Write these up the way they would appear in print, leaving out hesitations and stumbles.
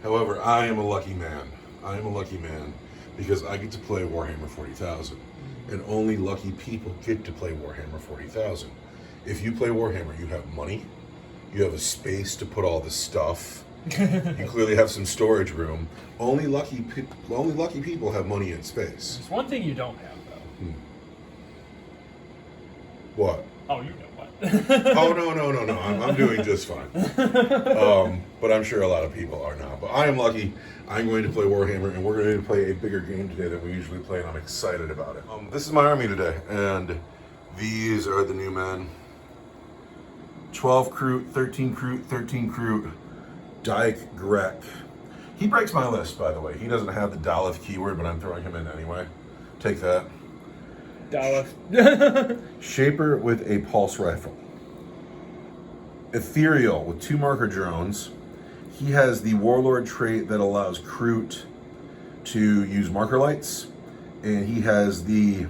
However, I am a lucky man. I am a lucky man because I get to play Warhammer 40,000. And only lucky people get to play Warhammer 40,000. If you play Warhammer, you have money, you have a space to put all the stuff, you clearly have some storage room. Only lucky people have money and space. There's one thing you don't have, though. What? Oh, you know what. Oh, no. I'm doing just fine. But I'm sure a lot of people are not. But I am lucky. I'm going to play Warhammer, and we're going to play a bigger game today than we usually play, and I'm excited about it. This is my army today, and these are the new men. 12 Kroot, 13 Kroot, 13 Kroot, Dyke Grek. He breaks my list, by the way. He doesn't have the Daleth keyword, but I'm throwing him in anyway. Take that. Daleth. Shaper with a pulse rifle. Ethereal with 2 marker drones. He has the Warlord trait that allows Kroot to use marker lights, and he has the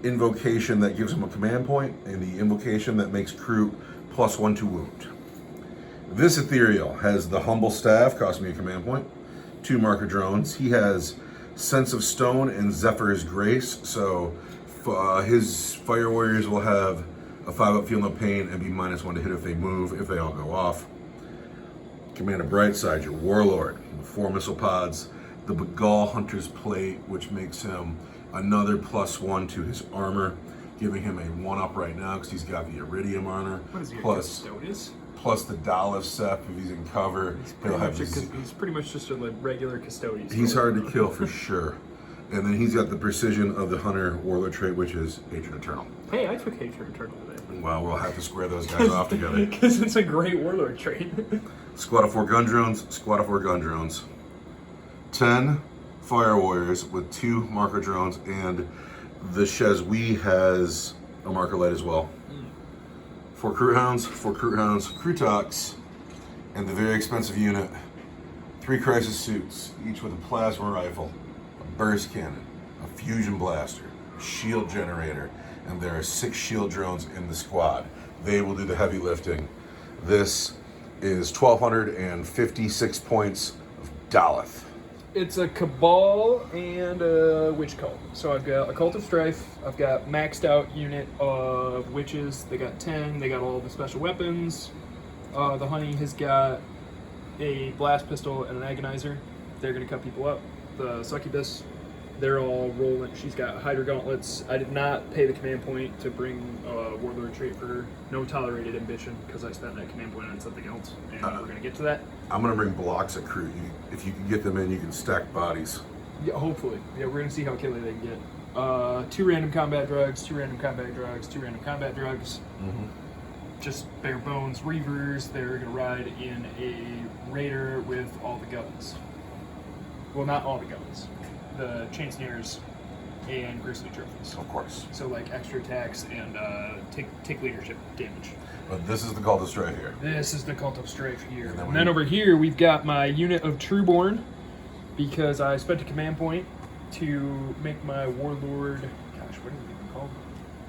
invocation that gives him a command point, and the invocation that makes Kroot +1 to wound. This Ethereal has the Humble Staff, costing me a command point, 2 marker drones. He has Sense of Stone and Zephyr's Grace, so his Fire Warriors will have a 5-up feel no pain and be -1 to hit if they move, if they all go off. Commander Brightside, your Warlord, with 4 missile pods, the Begal Hunter's Plate, which makes him another +1 to his armor, giving him a 1-up right now because he's got the Iridium armor. What is he, plus the Daleth Sep if he's in cover. He's pretty much just a regular Custodian. He's hard to kill for sure. And then he's got the precision of the Hunter Warlord trait, which is Hatred Eternal. Hey, I took Hatred Eternal today. Well, we'll have to square those guys off together. Because it's a great Warlord trait. Squad of 4 gun drones, squad of 4 gun drones. 10 Fire Warriors with 2 marker drones, and the Shezwi has a marker light as well. 4 Kroot Hounds, Krootox, and the very expensive unit, 3 Crisis Suits, each with a plasma rifle, a burst cannon, a fusion blaster, a shield generator, and there are 6 shield drones in the squad. They will do the heavy lifting. This is 1,256 points of Daleth. It's a Cabal and a Witch Cult. So I've got a Cult of Strife, I've got maxed out unit of Witches, they got 10, they got all the special weapons. The Honey has got a Blast Pistol and an Agonizer. They're going to cut people up. The Succubus, they're all rolling. She's got Hydra Gauntlets. I did not pay the command point to bring Warlord trait for her. No tolerated ambition, because I spent that command point on something else, and we're going to get to that. I'm going to bring blocks of Kroot. If you can get them in, you can stack bodies. Yeah, hopefully. Yeah, we're going to see how killy they can get. 2 random combat drugs, 2 random combat drugs, 2 random combat drugs. Just bare bones Reavers. They're going to ride in a Raider with all the guns. Well, not all the guns. The Chainsnayers and Grizzly Trophies. Of course. So like extra attacks and take leadership damage. But this is the Cult of Strife here. This is the Cult of Strife here. And then over here we've got my unit of Trueborn, because I spent a command point to make my Warlord. Gosh, what is it even called?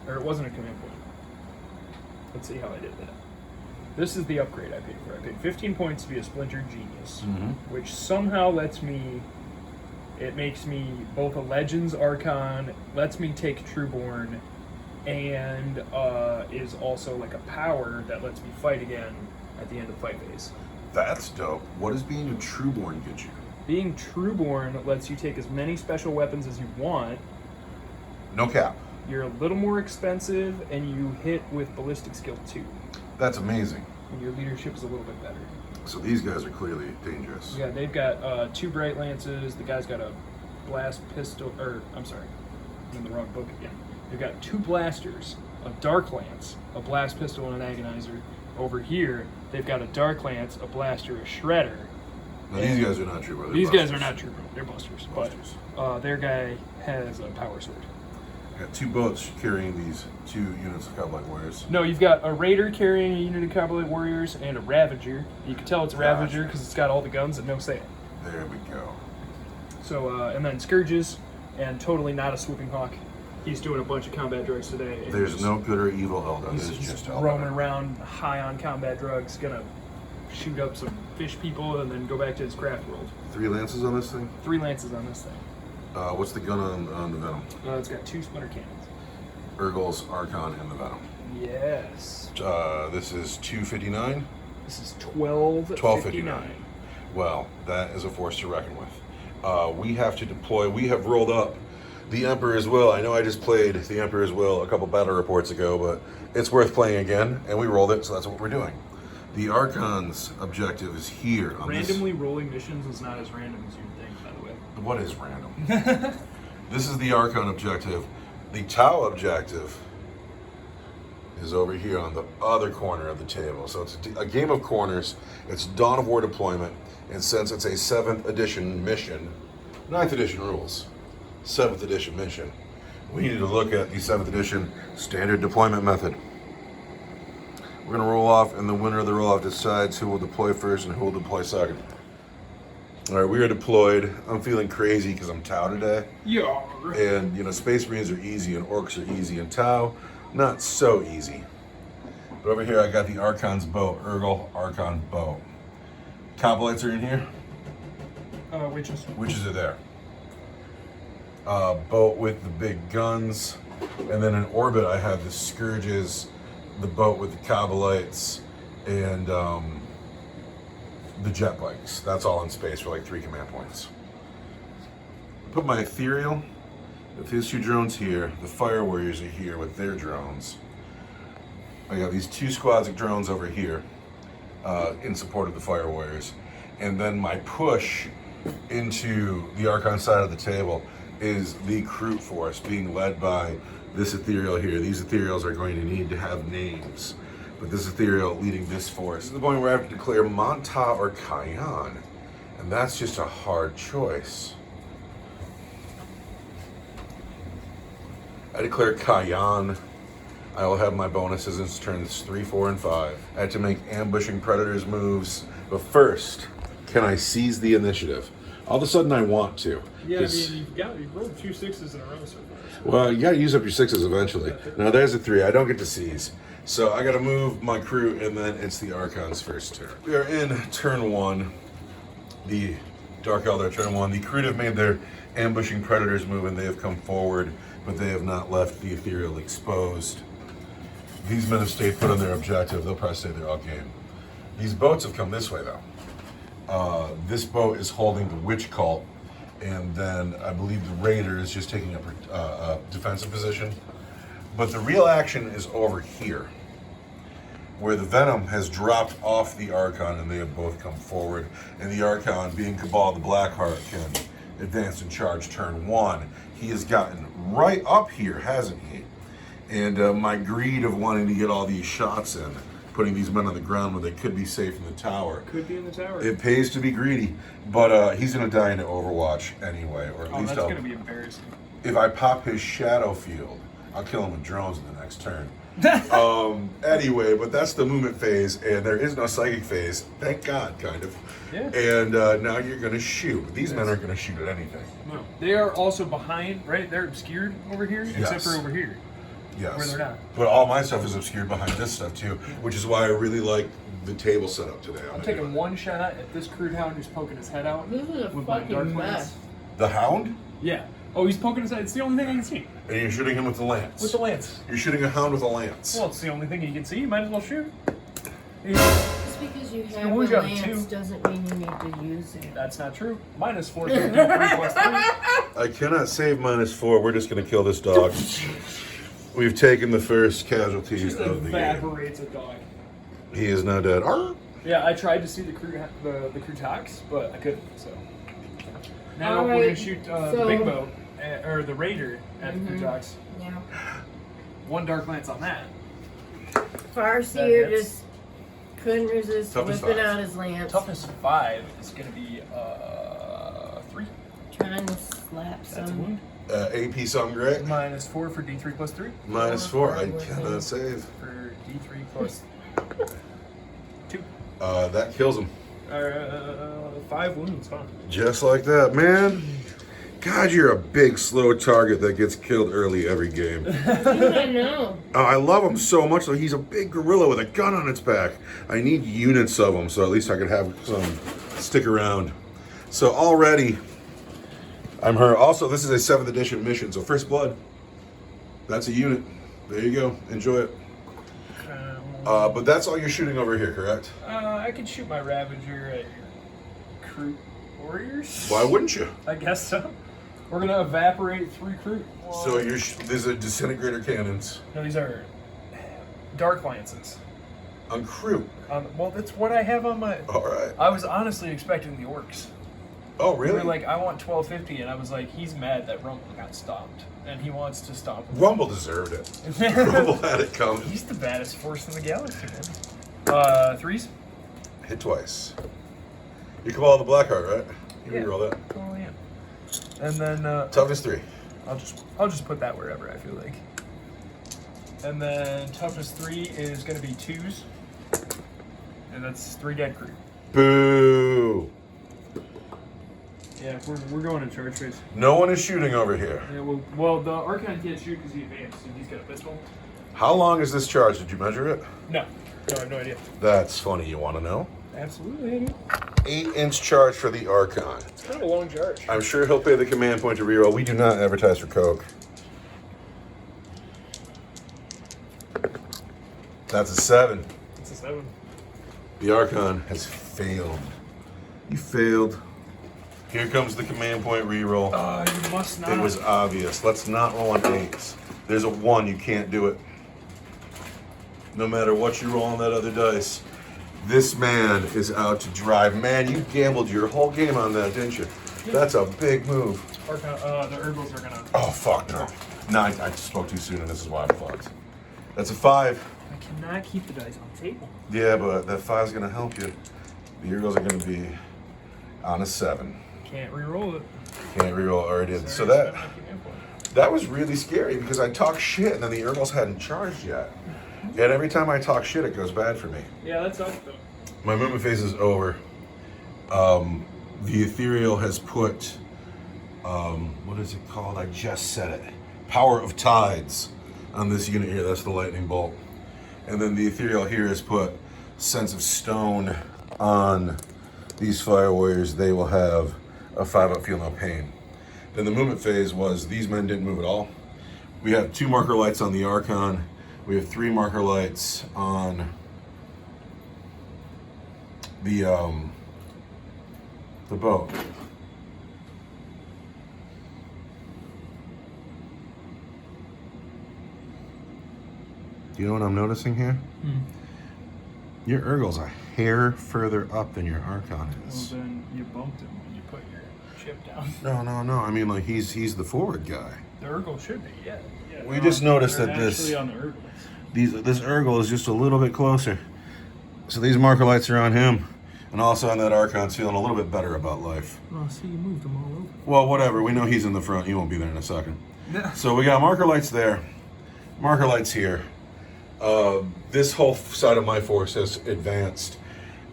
Or it wasn't a command point. Let's see how I did that. This is the upgrade I paid for. I paid 15 points to be a Splintered Genius, which somehow lets me. It makes me both a Legends Archon, lets me take Trueborn, and is also like a power that lets me fight again at the end of fight phase. That's dope. What does being a Trueborn get you? Being Trueborn lets you take as many special weapons as you want. No cap. You're a little more expensive, and you hit with Ballistic Skill 2. That's amazing. And your leadership is a little bit better. So these guys are clearly dangerous. Yeah, they've got 2 Bright Lances. The guy's got a Blast Pistol, I'm in the wrong book again. They've got 2 blasters, a Dark Lance, a Blast Pistol, and an Agonizer. Over here, they've got a Dark Lance, a Blaster, a Shredder. Now, these guys are not trooper. These guys are not trooper. They're busters. But their guy has a power sword. I got 2 boats carrying these 2 units of Cobblite Warriors. No, you've got a Raider carrying a unit of Cobblite Warriors and a Ravager. You can tell it's a Ravager because it's got all the guns and no sail. There we go. So, and then Scourges, and totally not a Swooping Hawk. He's doing a bunch of combat drugs today. There's no good or evil Eldar. He's just roaming around high on combat drugs, gonna shoot up some fish people and then go back to his craft world. 3 lances on this thing? 3 lances on this thing. What's the gun on the Venom? It's got 2 splinter cannons. Urgle's Archon and the Venom. Yes. This is 259? This is 1259. Well, that is a force to reckon with. We have to deploy. We have rolled up the Emperor's Will. I know I just played the Emperor's Will a couple battle reports ago, but it's worth playing again, and we rolled it, so that's what we're doing. The Archon's objective is here. Randomly rolling missions is not as random as you'd think, by the way. What is random? This is the Archon objective. The Tau objective is over here on the other corner of the table. So it's a game of corners. It's Dawn of War deployment. And since it's a 7th edition mission, 9th edition rules, 7th edition mission, we need to look at the 7th edition standard deployment method. We're going to roll off, and the winner of the roll-off decides who will deploy first and who will deploy second. All right, we are deployed. I'm feeling crazy because I'm Tau today. Yeah. And, you know, Space Marines are easy and Orcs are easy, and Tau, not so easy. But over here, I got the Archon's boat, Urgle Archon boat. Coblites are in here. Witches. Witches are there. Boat with the big guns. And then in orbit, I have the Scourges, the boat with the Coblites, and the jet bikes. That's all in space for like 3 command points. Put my Ethereal with his 2 drones here. The Fire Warriors are here with their drones. I got these 2 squads of drones over here in support of the Fire Warriors. And then my push into the Archon side of the table is the Crute force being led by this Ethereal here. These Ethereals are going to need to have names. But this Ethereal leading this force. This is the point where I have to declare Monta or Kayan. And that's just a hard choice. I declare Kayan. I will have my bonuses in turns 3, 4, and 5. I had to make ambushing predators moves. But first, can I seize the initiative? All of a sudden I want to. Yeah, I mean, you've rolled 2 6s in a row so far. So. Well, you gotta use up your 6s eventually. Now there's a 3, I don't get to seize. So I gotta move my crew, and then it's the Archon's first turn. We are in turn 1, the Dark Eldar turn 1. The crew have made their ambushing predators move, and they have come forward, but they have not left the Ethereal exposed. These men have stayed put on their objective. They'll probably stay there all game. These boats have come this way, though. This boat is holding the Witch Cult, and then I believe the Raider is just taking a defensive position. But the real action is over here, where the Venom has dropped off the Archon, and they have both come forward. And the Archon, being Cabal the Blackheart, can advance and charge turn 1. He has gotten right up here, hasn't he? And my greed of wanting to get all these shots in, putting these men on the ground where they could be safe in the tower. Could be in the tower. It pays to be greedy, but he's going to die into Overwatch anyway, or at least that's going to be embarrassing. If I pop his Shadow Field, I'll kill him with drones in the next turn. Anyway, but that's the movement phase, and there is no psychic phase. Thank God, kind of. Yeah. And now you're going to shoot. These men aren't going to shoot at anything. No. They are also behind, right? They're obscured over here, except for over here. Yes. Where they're not. But all my stuff is obscured behind this stuff too, which is why I really like the table setup today. I'm taking 1 shot at this crude hound who's poking his head out. This is a with my dark fucking lance. mess. The Hound? Yeah. Oh, he's poking his head. It's the only thing I can see. And you're shooting him with the lance. With the lance. You're shooting a Hound with a lance. Well, it's the only thing you can see. You might as well shoot. Just because you have a wound out of lance 2. doesn't mean you need to use it. That's not true. -4 can do 3 plus 3. I cannot save -4. We're just going to kill this dog. We've taken the first casualties Just of the game. evaporates a dog. He is now dead. Arr! Yeah, I tried to see the crew talks, but I couldn't. So now we're Alright, gonna shoot the so- big boat or the Raider at the crew talks. Yeah. 1 Dark Lance on that. Farseer hits. just couldn't resist Toughness whipping 5. out his lance. Toughness 5 is going to be 3. Trying to slap That's a some. wound. AP something great. -4 for D3 plus 3. -4. I cannot save. For D3 plus 2. That kills him. 5 wounds, huh? Just like that, man. God, you're a big, slow target that gets killed early every game. I know. I love him so much, though. He's a big gorilla with a gun on its back. I need units of him, so at least I could have some stick around. So already, I'm her. Also, this is a 7th edition mission, so First Blood. That's a unit. There you go. Enjoy it. But that's all you're shooting over here, correct? I could shoot my Ravager at your Crew Warriors. Why wouldn't you? I guess so. We're gonna evaporate 3 Crew. So these are disintegrator cannons No, these are Dark Lances. on crew. Well, that's what I have on my. All right. I was honestly expecting the Orcs. Oh, They really? were like, I want 1250, and I was like, he's mad that Rumble got stopped, and he wants to stop him. Rumble deserved it. Rumble had it coming. He's the baddest force in the galaxy, man. 3s? Hit twice. You come all the Blackheart, right? You Yeah. reroll that. Oh yeah. And then Toughness 3. I'll just put that wherever I feel like. And then toughness 3 is gonna be 2s, and that's 3 dead crew. Boo! Yeah, we're going to charge phase. No one is shooting over here. Yeah, well, the Archon can't shoot because he advanced, and he's got a pistol. How long is this charge? Did you measure it? No, I have no idea. That's funny. You want to know? Absolutely, I do. 8-inch charge for the Archon. It's kind of a long charge. I'm sure he'll pay the command point to reroll. We do not advertise for Coke. That's a 7. It's a 7. The Archon has failed. You failed. Here comes the command point reroll. You must not. It was obvious. Let's not roll on 8s. There's a 1. You can't do it. No matter what you roll on that other dice. This man is out to drive. Man, you gambled your whole game on that, didn't you? That's a big move. Archon, the Urgles are gonna. Oh, fuck no. No, I spoke too soon, and this is why I'm fucked. That's a 5. I cannot keep the dice on the table. Yeah, but that 5's going to help you. The Eagles are going to be on a 7. Can't re-roll it. Can't reroll, already did. So Sorry, that was really scary because I talked shit and then the Eagles hadn't charged yet. And every time I talk shit, it goes bad for me. Yeah, that's up though. My movement phase is over. The Ethereal has put, what is it called? I just said it. Power of Tides on this unit here. That's the lightning bolt. And then the Ethereal here has put Sense of Stone on these Fire Warriors. They will have a 5-up feel no pain. Then the movement phase was these men didn't move at all. We have 2 marker lights on the Archon. We have 3 marker lights on the boat. Do you know what I'm noticing here? Your Urgle's a hair further up than your Archon is. Well, then you bumped him when you put your chip down. No. I mean, like he's the forward guy. The Urgle should be, yeah. We just noticed they're that this actually on the Urgles. this Urgle is just a little bit closer. So these marker lights are on him, and also on that Archon's feeling a little bit better about life. Oh, see, you moved them all over. Well, whatever. We know he's in the front. He won't be there in a second. Yeah. So we got marker lights there, marker lights here. This whole side of my force has advanced.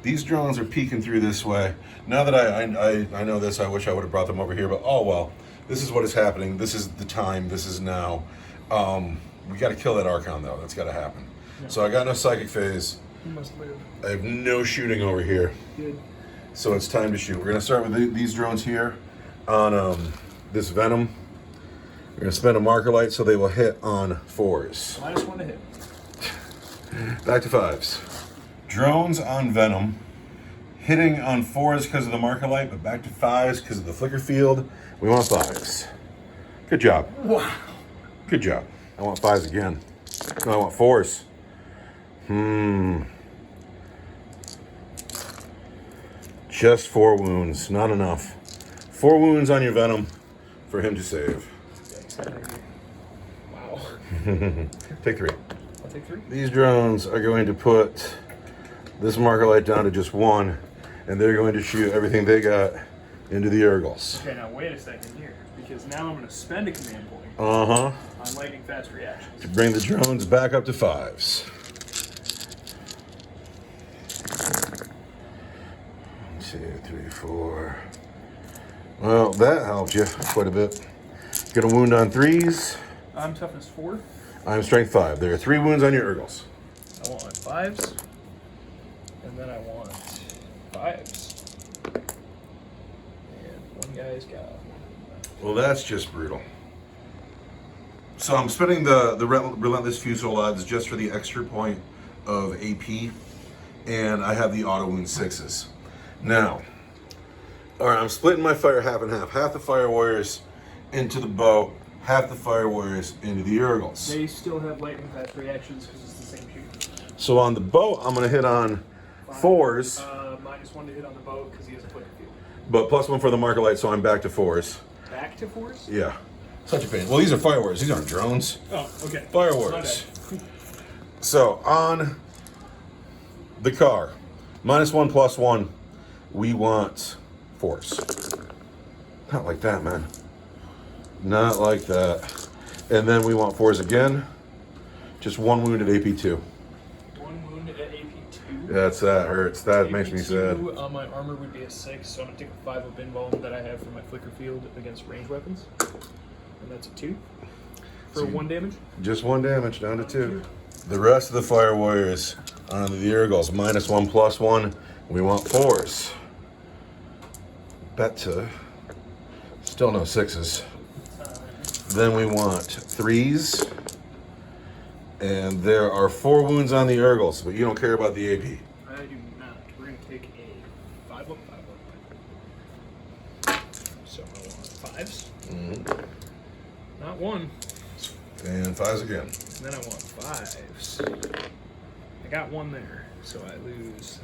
These drones are peeking through this way. Now that I know this, I wish I would have brought them over here, but oh well. This is what is happening. This is the time. This is now. We got to kill that Archon, though. That's got to happen. Yeah. So I got no psychic phase. You must live. I have no shooting over here. Good. So it's time to shoot. We're going to start with these drones here on this Venom. We're going to spend a marker light so they will hit on 4s. -1 to hit. Back to 5s. Drones on Venom. Hitting on 4s because of the marker light, but back to 5s because of the flicker field. We want 5s. Good job. Wow. Good job. I want 5s again. No, I want 4s. Just 4 wounds. Not enough. 4 wounds on your Venom for him to save. Wow. Take 3. I'll take 3. These drones are going to put this marker light down to just 1, and they're going to shoot everything they got into the Urgles. Okay, now wait a second here, because now I'm going to spend a command point Uh-huh. on lightning fast reactions. To bring the drones back up to 5s. 1, 2, 3, 4. Well, that helped you quite a bit. Get a wound on 3s. I'm toughness 4. I'm strength 5. There are 3 wounds on your Urgles. I want 5s. And then I want 5s. And one guy's got. Well, that's just brutal. So I'm spending the Relentless Fusillades just for the extra point of AP, and I have the auto wound 6s. Now, all right, I'm splitting my fire half and half. Half the fire warriors into the bow, half the fire warriors into the Urgles. They still have lightning fast reactions because it's the same shooter. So on the bow, I'm gonna hit on 4s, -1 to hit on the bow because he has a flicker field. but +1 for the marker light, so I'm back to 4s. Back to 4s? Yeah. Such a pain. Well, these are fire warriors. These aren't drones. Oh, okay. Fire warriors. So on the car, -1 +1, we want 4s. Not like that, man. Not like that. And then we want 4s again. Just 1 wound at AP2. 1 wound at AP2. That hurts. That makes me sad. AP2 on my armor would be a 6, so I'm going to take a 5 of invuln that I have for my flicker field against ranged weapons. And that's a 2. For So 1 damage. Just 1 damage, down to 2. The rest of the fire warriors on the Urgles, -1 +1. We want 4s. Bet to. Still no 6s. Then we want 3s. And there are 4 wounds on the Urgles, but you don't care about the AP. I do not. We're going to take a 5 up, 5 up. So I want 5s. Mm-hmm. Not 1. And 5s again. And then I want 5s. I got 1 there, so I lose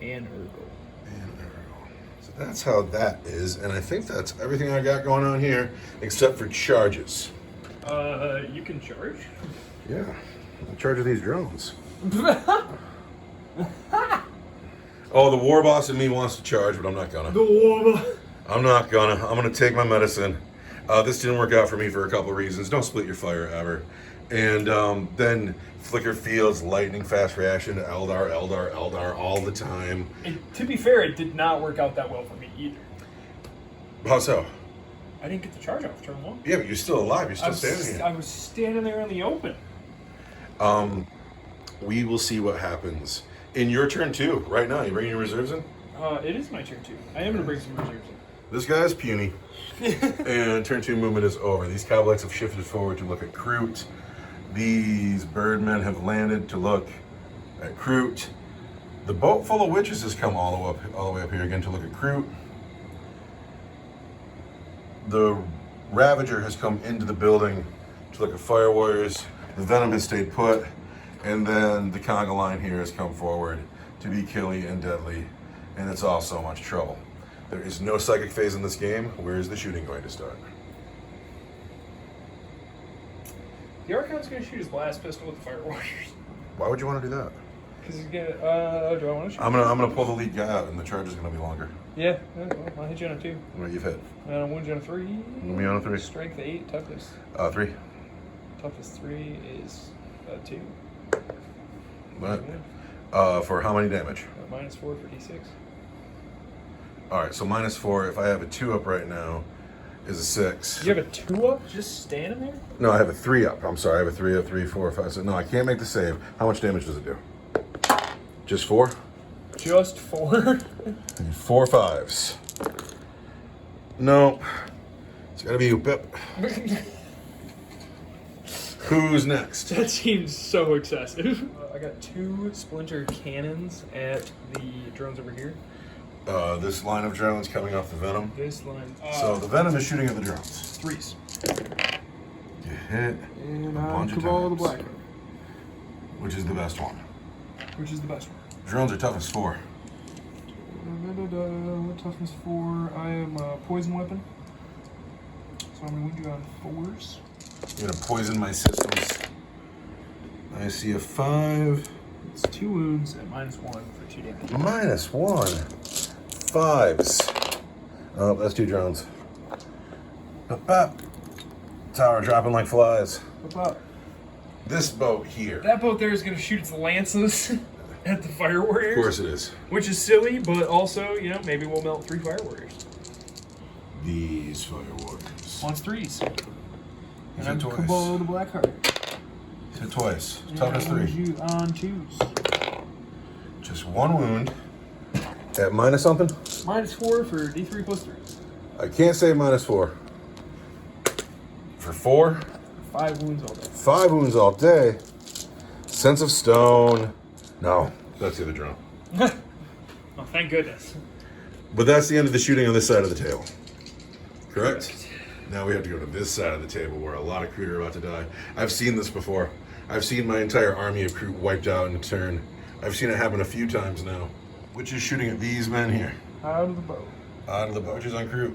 an Urgle. And there we go. So that's how that is, and I think that's everything I got going on here, except for charges. You can charge? Yeah, I'm in charge of these drones. Oh, the war boss in me wants to charge, but I'm not gonna. I'm not gonna. I'm gonna take my medicine. This didn't work out for me for a couple of reasons. Don't split your fire ever. And then flicker fields, lightning fast reaction to Eldar all the time. And to be fair, it did not work out that well for me either. How so? I didn't get the charge off turn 1. Yeah, but you're still alive. You're still standing here. I was standing there in the open. We will see what happens. In your turn 2, right now, you bringing your reserves in? It is my turn 2. I am going to bring some reserves in. This guy's puny. And turn 2 movement is over. These cowblicks have shifted forward to look at Kroot. These birdmen have landed to look at Kroot. The boat full of witches has come all the way up here again to look at Kroot. The Ravager has come into the building to look at fire warriors. The Venom has stayed put. And then the conga line here has come forward to be killy and deadly. And it's all so much trouble. There is no psychic phase in this game. Where is the shooting going to start? The Archon's going to shoot his blast pistol with the Fire Warriors. Why would you want to do that? Because he's going to... do I want to shoot? I'm gonna pull the lead guy out, and the charge is gonna be longer. Yeah, well, I'll hit you on a 2. What you've hit? And I'll wound you on a 3. Me on a 3. Strength 8, toughness. 3. Toughness 3 is 2. What? For how many damage? -4 for D6. All right, so -4. If I have a 2 up right now, is a 6. You have a 2 up just standing there? No, I have a 3 up. I'm sorry, I have a 3 up. 3, 4, 5, 6. No, I can't make the save. How much damage does it do? Just 4? Just 4? 4 5s. No. It's gotta be you, Pip. Who's next? That seems so excessive. I got 2 splinter cannons at the drones over here. This line of drones coming off the Venom. This line. So the Venom is shooting at the drones. 3s. You hit And a bunch of Cabal of the times. Black. Which is the best one? Which is the best one? Drones are toughness 4. Toughness 4. I am a poison weapon. So I'm going to wound you on 4s. You're gonna poison my systems. I see a 5. It's 2 wounds at -1 for 2 damage. -1. 5s. Oh, that's 2 drones. Tower dropping like flies. This boat here. That boat there is going to shoot its lances at the fire warriors. Of course it is. Which is silly, but also, you know, maybe we'll melt 3 fire warriors. These fire warriors. On 3s. And Hit I'm twice. Cabal the Blackheart. Hit twice. And Toughness I would 3. you on 2s. Just 1 wound. At minus something? -4 for D3 + 3. I can't say -4. For 4? 5 wounds all day. 5 wounds all day. Sense of Stone. No, that's the other drone. Oh, thank goodness. But that's the end of the shooting on this side of the table. Correct? Now we have to go to this side of the table where a lot of crew are about to die. I've seen this before. I've seen my entire army of crew wiped out in a turn. I've seen it happen a few times now. Which is shooting at these men here. Out of the boat. Out of the boat. Which is on crew.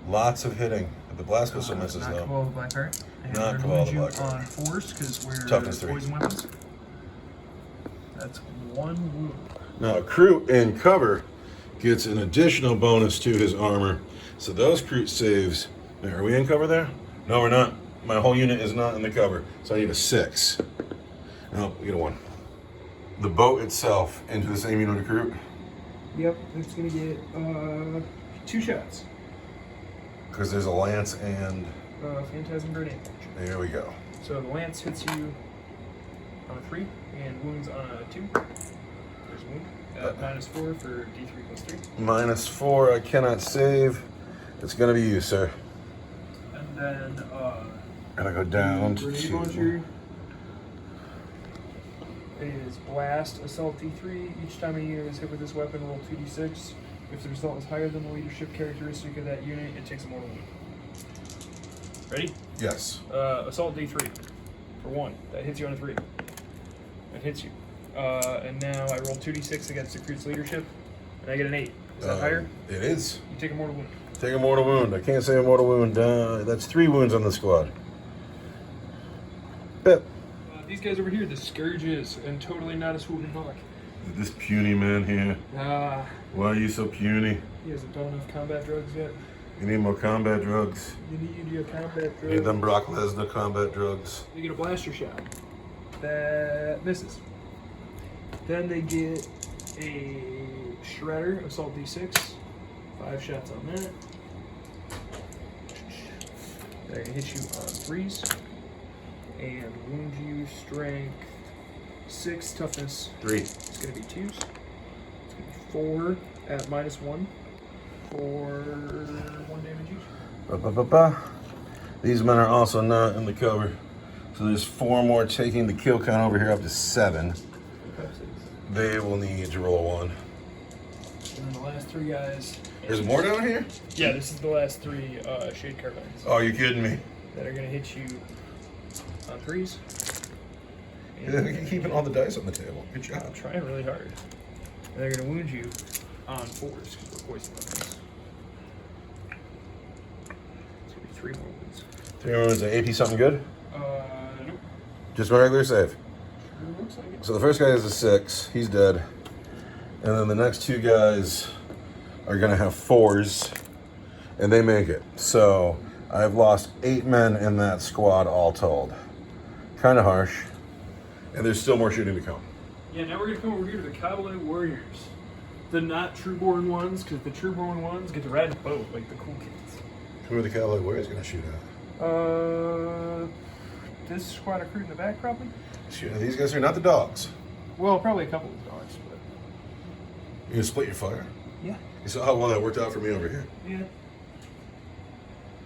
Lots of hitting. The blast pistol misses Not though. Cabal the Blackheart. And Not we're Cabal going the to Blackheart. on 4s because we're Toughness 3. poison weapons. That's 1 wound. Now, crew in cover gets an additional bonus to his armor. So those crew saves. Are we in cover there? No, we're not. My whole unit is not in the cover. So I need a 6. No, we get a 1. The boat itself into the same unit of crew. Yep, it's going to get 2 shots. Because there's a lance and Phantasm Grenade. there we go. So the lance hits you on a 3 and wounds on a 2. There's a wound at -4 for D3 + 3. -4, I cannot save. It's gonna be you, sir. And then Gonna go down to grenade 2. launcher is blast assault D3. Each time a unit is hit with this weapon, roll 2d6. If the result is higher than the leadership characteristic of that unit, it takes a mortal wound. Ready? Yes. Assault D3 for 1. That hits you on a 3. That hits you. And now I roll 2d6 against the crew's leadership, and I get an 8. Is that higher? It is. You take a mortal wound. Take a mortal wound. I can't say a mortal wound. That's 3 wounds on the squad. Pip. These guys over here, the Scourges, and totally not a swooping hawk. This puny man here. Why are you so puny? He hasn't done enough combat drugs yet. You need more combat drugs. You need your combat drugs. You need them Brock Lesnar combat drugs. They get a blaster shot. That misses. Then they get a Shredder, assault D6. 5 shots on that. They're gonna hit you on 3s. And wound you strength 6, toughness 3. it's gonna be 2s. It's gonna be 4 at -1 for 1 damage each. These men are also not in the cover. So there's 4 more taking the kill count over here up to 7. They will need to roll a 1. And then the last 3 guys. There's more down here? Yeah, this is the last 3 Shade Carbines Oh, you kidding me? that are gonna hit you on 3s. You're keeping all the dice on the table. Good job. I'm trying really hard. And they're gonna wound you on 4s because we're poison weapons. It's gonna be 3 more wounds. 3 wounds. AP something good? Nope. Just my regular save. It looks like it. So the first guy is a 6. He's dead. And then the next 2 guys are going to have 4s. And they make it. So I've lost 8 men in that squad all told. Kind of harsh. And there's still more shooting to come. Yeah, now we're gonna come over here to the Cavalry Warriors. The not Trueborn ones, because the Trueborn ones get to ride a boat like the cool kids. Who are the Cavalry Warriors going to shoot at? This squad of crew in the back, probably. Shoot at these guys here, not the dogs. Well, probably a couple of dogs, but You going to split your fire? yeah, You saw how well that worked out for me over here. yeah.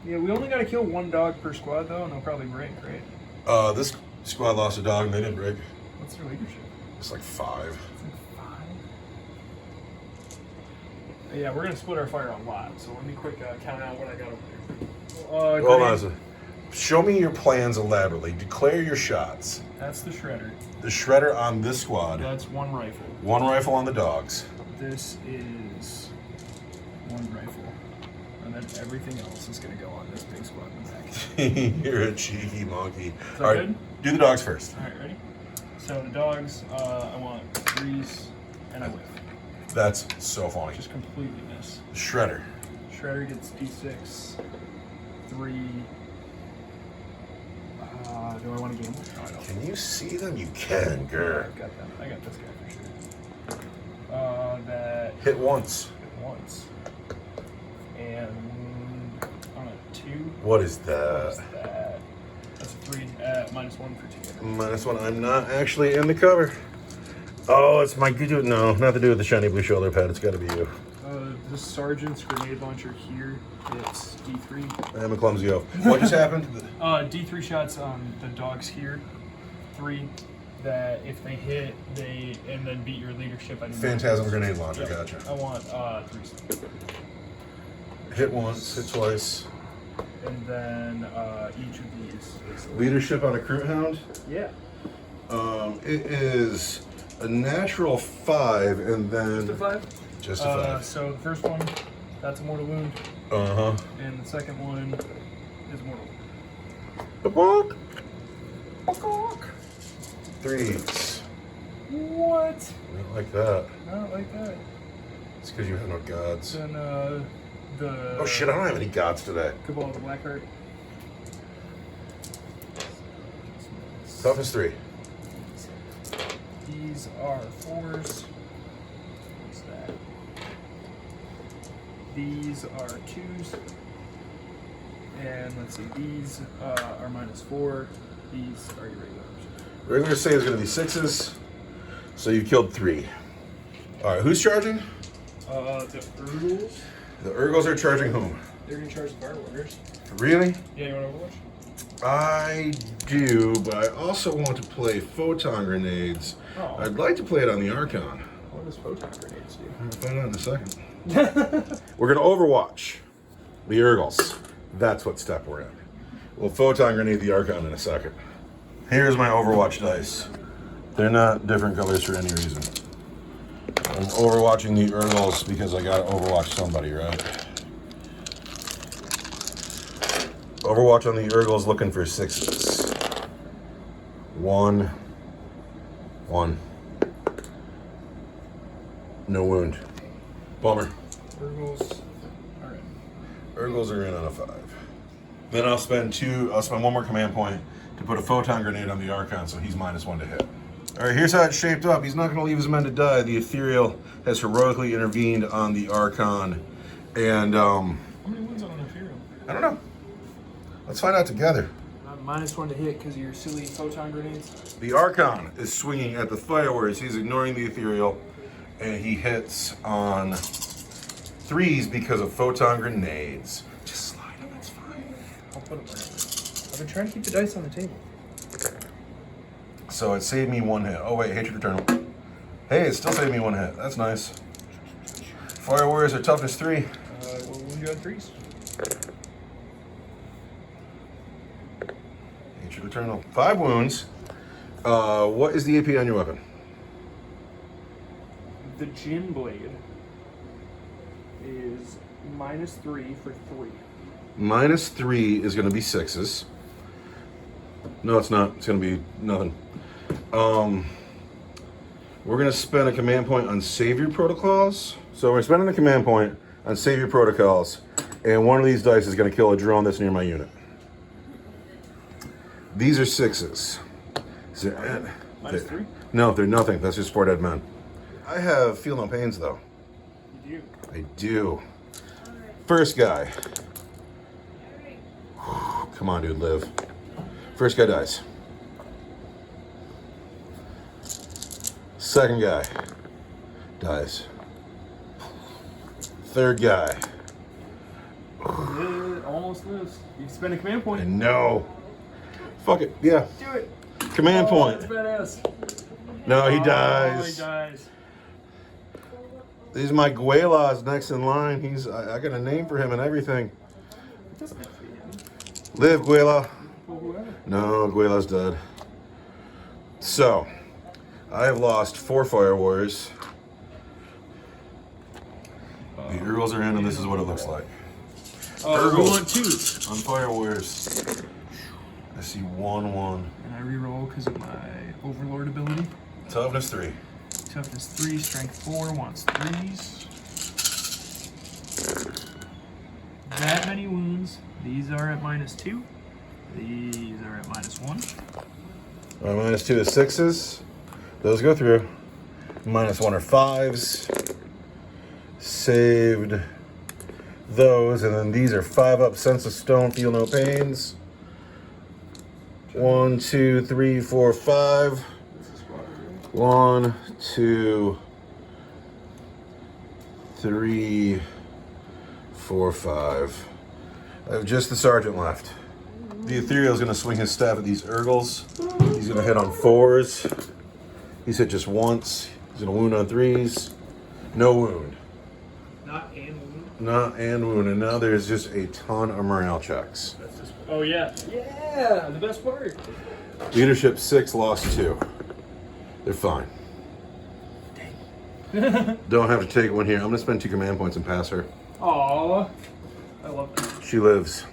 Yeah, we only got to kill 1 dog per squad, though, and they'll probably break, right? This squad lost a dog and they didn't break. What's their leadership? It's like 5. It's like 5. Yeah, we're gonna split our fire a lot, so let me quick count out what I got over there. Hold on a second. Show me your plans elaborately. Declare your shots. That's the Shredder. The Shredder on this squad. That's 1 rifle. 1 rifle on the dogs. This is 1 rifle. And and then everything else is gonna go on this big squad in the back. You're a cheeky monkey. Is that All right, good? do the dogs first. All right, ready? So the dogs, I want 3s and a whiff. That's so funny. Just completely miss. Shredder. Shredder gets D6, 3. Do I want to gamble? No, I don't. Can you see them? You can, girl. I got them. I got this guy for sure. That Hit once. hit once. And on a 2. What is What's that? that? That's a 3 at -1 for 2. -1. I'm not actually in the cover. Oh, it's my good. No, not to do with the shiny blue shoulder pad. It's got to be you. The sergeant's grenade launcher here. It's D3. I'm a clumsy oaf. What just happened? D3 shots on the dogs here. 3 that if they hit, and then beat your leadership. I Phantasm grenade launcher. Yep. Gotcha. I want 3s. Hit once, hit twice. And then each of these is Leadership on a Crew Hound. yeah. It is a natural 5, and then Just a 5. just a 5. So the first one, that's a mortal wound, and the second one is mortal. Bonk. Bonk. 3s. What? Not like that. Not like that. It's because you have no gods. Then the Oh shit! I don't have any gods today. Cabal of the Blackheart. Toughest 3. These are 4s. What's that? These are 2s. And let's see, these are -4. These are your regulars. Regular say is going to be 6s. So you killed 3. All right, who's charging? The Urgles, The Urgles are charging whom? they're gonna charge the Fire Warriors. Really? Yeah, you want Overwatch? I do, but I also want to play photon grenades. Oh. I'd like to play it on the Archon. What does photon grenades do? We'll find out in a second. We're going to Overwatch the Urgles. That's what step we're in. We'll photon grenade the Archon in a second. Here's my Overwatch dice. They're not different colors for any reason. I'm overwatching the Urgles because I gotta overwatch somebody, right? Overwatch on the Urgles looking for 6s. 1. No wound. Bummer. Urgles are in. Urgles are in on a 5. Then I'll spend 1 more command point to put a photon grenade on the Archon so he's -1 to hit. All right, here's how it's shaped up. He's not going to leave his men to die. The Ethereal has heroically intervened on the Archon. And, How many wounds on an Ethereal? I don't know. Let's find out together. -1 to hit because of your silly photon grenades. The Archon is swinging at the Fireworks. He's ignoring the Ethereal. And he hits on 3s because of photon grenades. Just slide them, it's fine. I'll put them wherever. I've been trying to keep the dice on the table. So it saved me 1 hit. Oh wait, Hatred Eternal. Hey, it still saved me 1 hit. That's nice. Fire Warriors are toughness 3. We'll wound you on 3s. Hatred Eternal. 5 wounds. What is the AP on your weapon? The Gin Blade is -3 for 3. -3 is going to be 6s. No, it's not. It's going to be nothing. We're going to spend a command point on Savior Protocols. So we're spending a command point on Savior Protocols, and one of these dice is going to kill a drone that's near my unit. These are 6s. -3? No, they're nothing. That's just 4 dead men. I have Feel No Pains, though. You do. I do. First guy. Come on, dude, live. First guy dies. Second guy dies. Third guy. Almost lives. You can spend a command I point. know. Fuck it. Yeah. Do it. Command point. That's badass. No, he Oh, dies. he dies. These are my Guelas next in line. I got a name for him and everything. It doesn't have to be him. Live, Guela. Well, whoever. No, Guela's dead. So, I have lost 4 Fire Warriors. The Urgles are in, and this is what it looks like. Oh, we want 2. On Fire Warriors. I see 1-1. And I reroll because of my Overlord ability. Toughness 3. Toughness 3, Strength 4, wants 3s. That many wounds. These are at -2. These are at -1. -2 is 6s. Those go through. -1 are 5s. Saved those, and then these are 5 up. Sense of Stone, feel no pains. 1, 2, 3, 4, 5. 1, 2, 3, 4, 5. I have just the sergeant left. The Ethereal is going to swing his staff at these Urgles. He's going to hit on 4s. He's hit just once. He's going to wound on 3s. No wound. Not and wound. Not and wound. And now there's just a ton of morale checks. That's just, oh, yeah. Yeah, the best part. Leadership 6, lost 2. They're fine. Don't have to take one here. I'm going to spend 2 command points and pass her. Aww. I love that. She lives.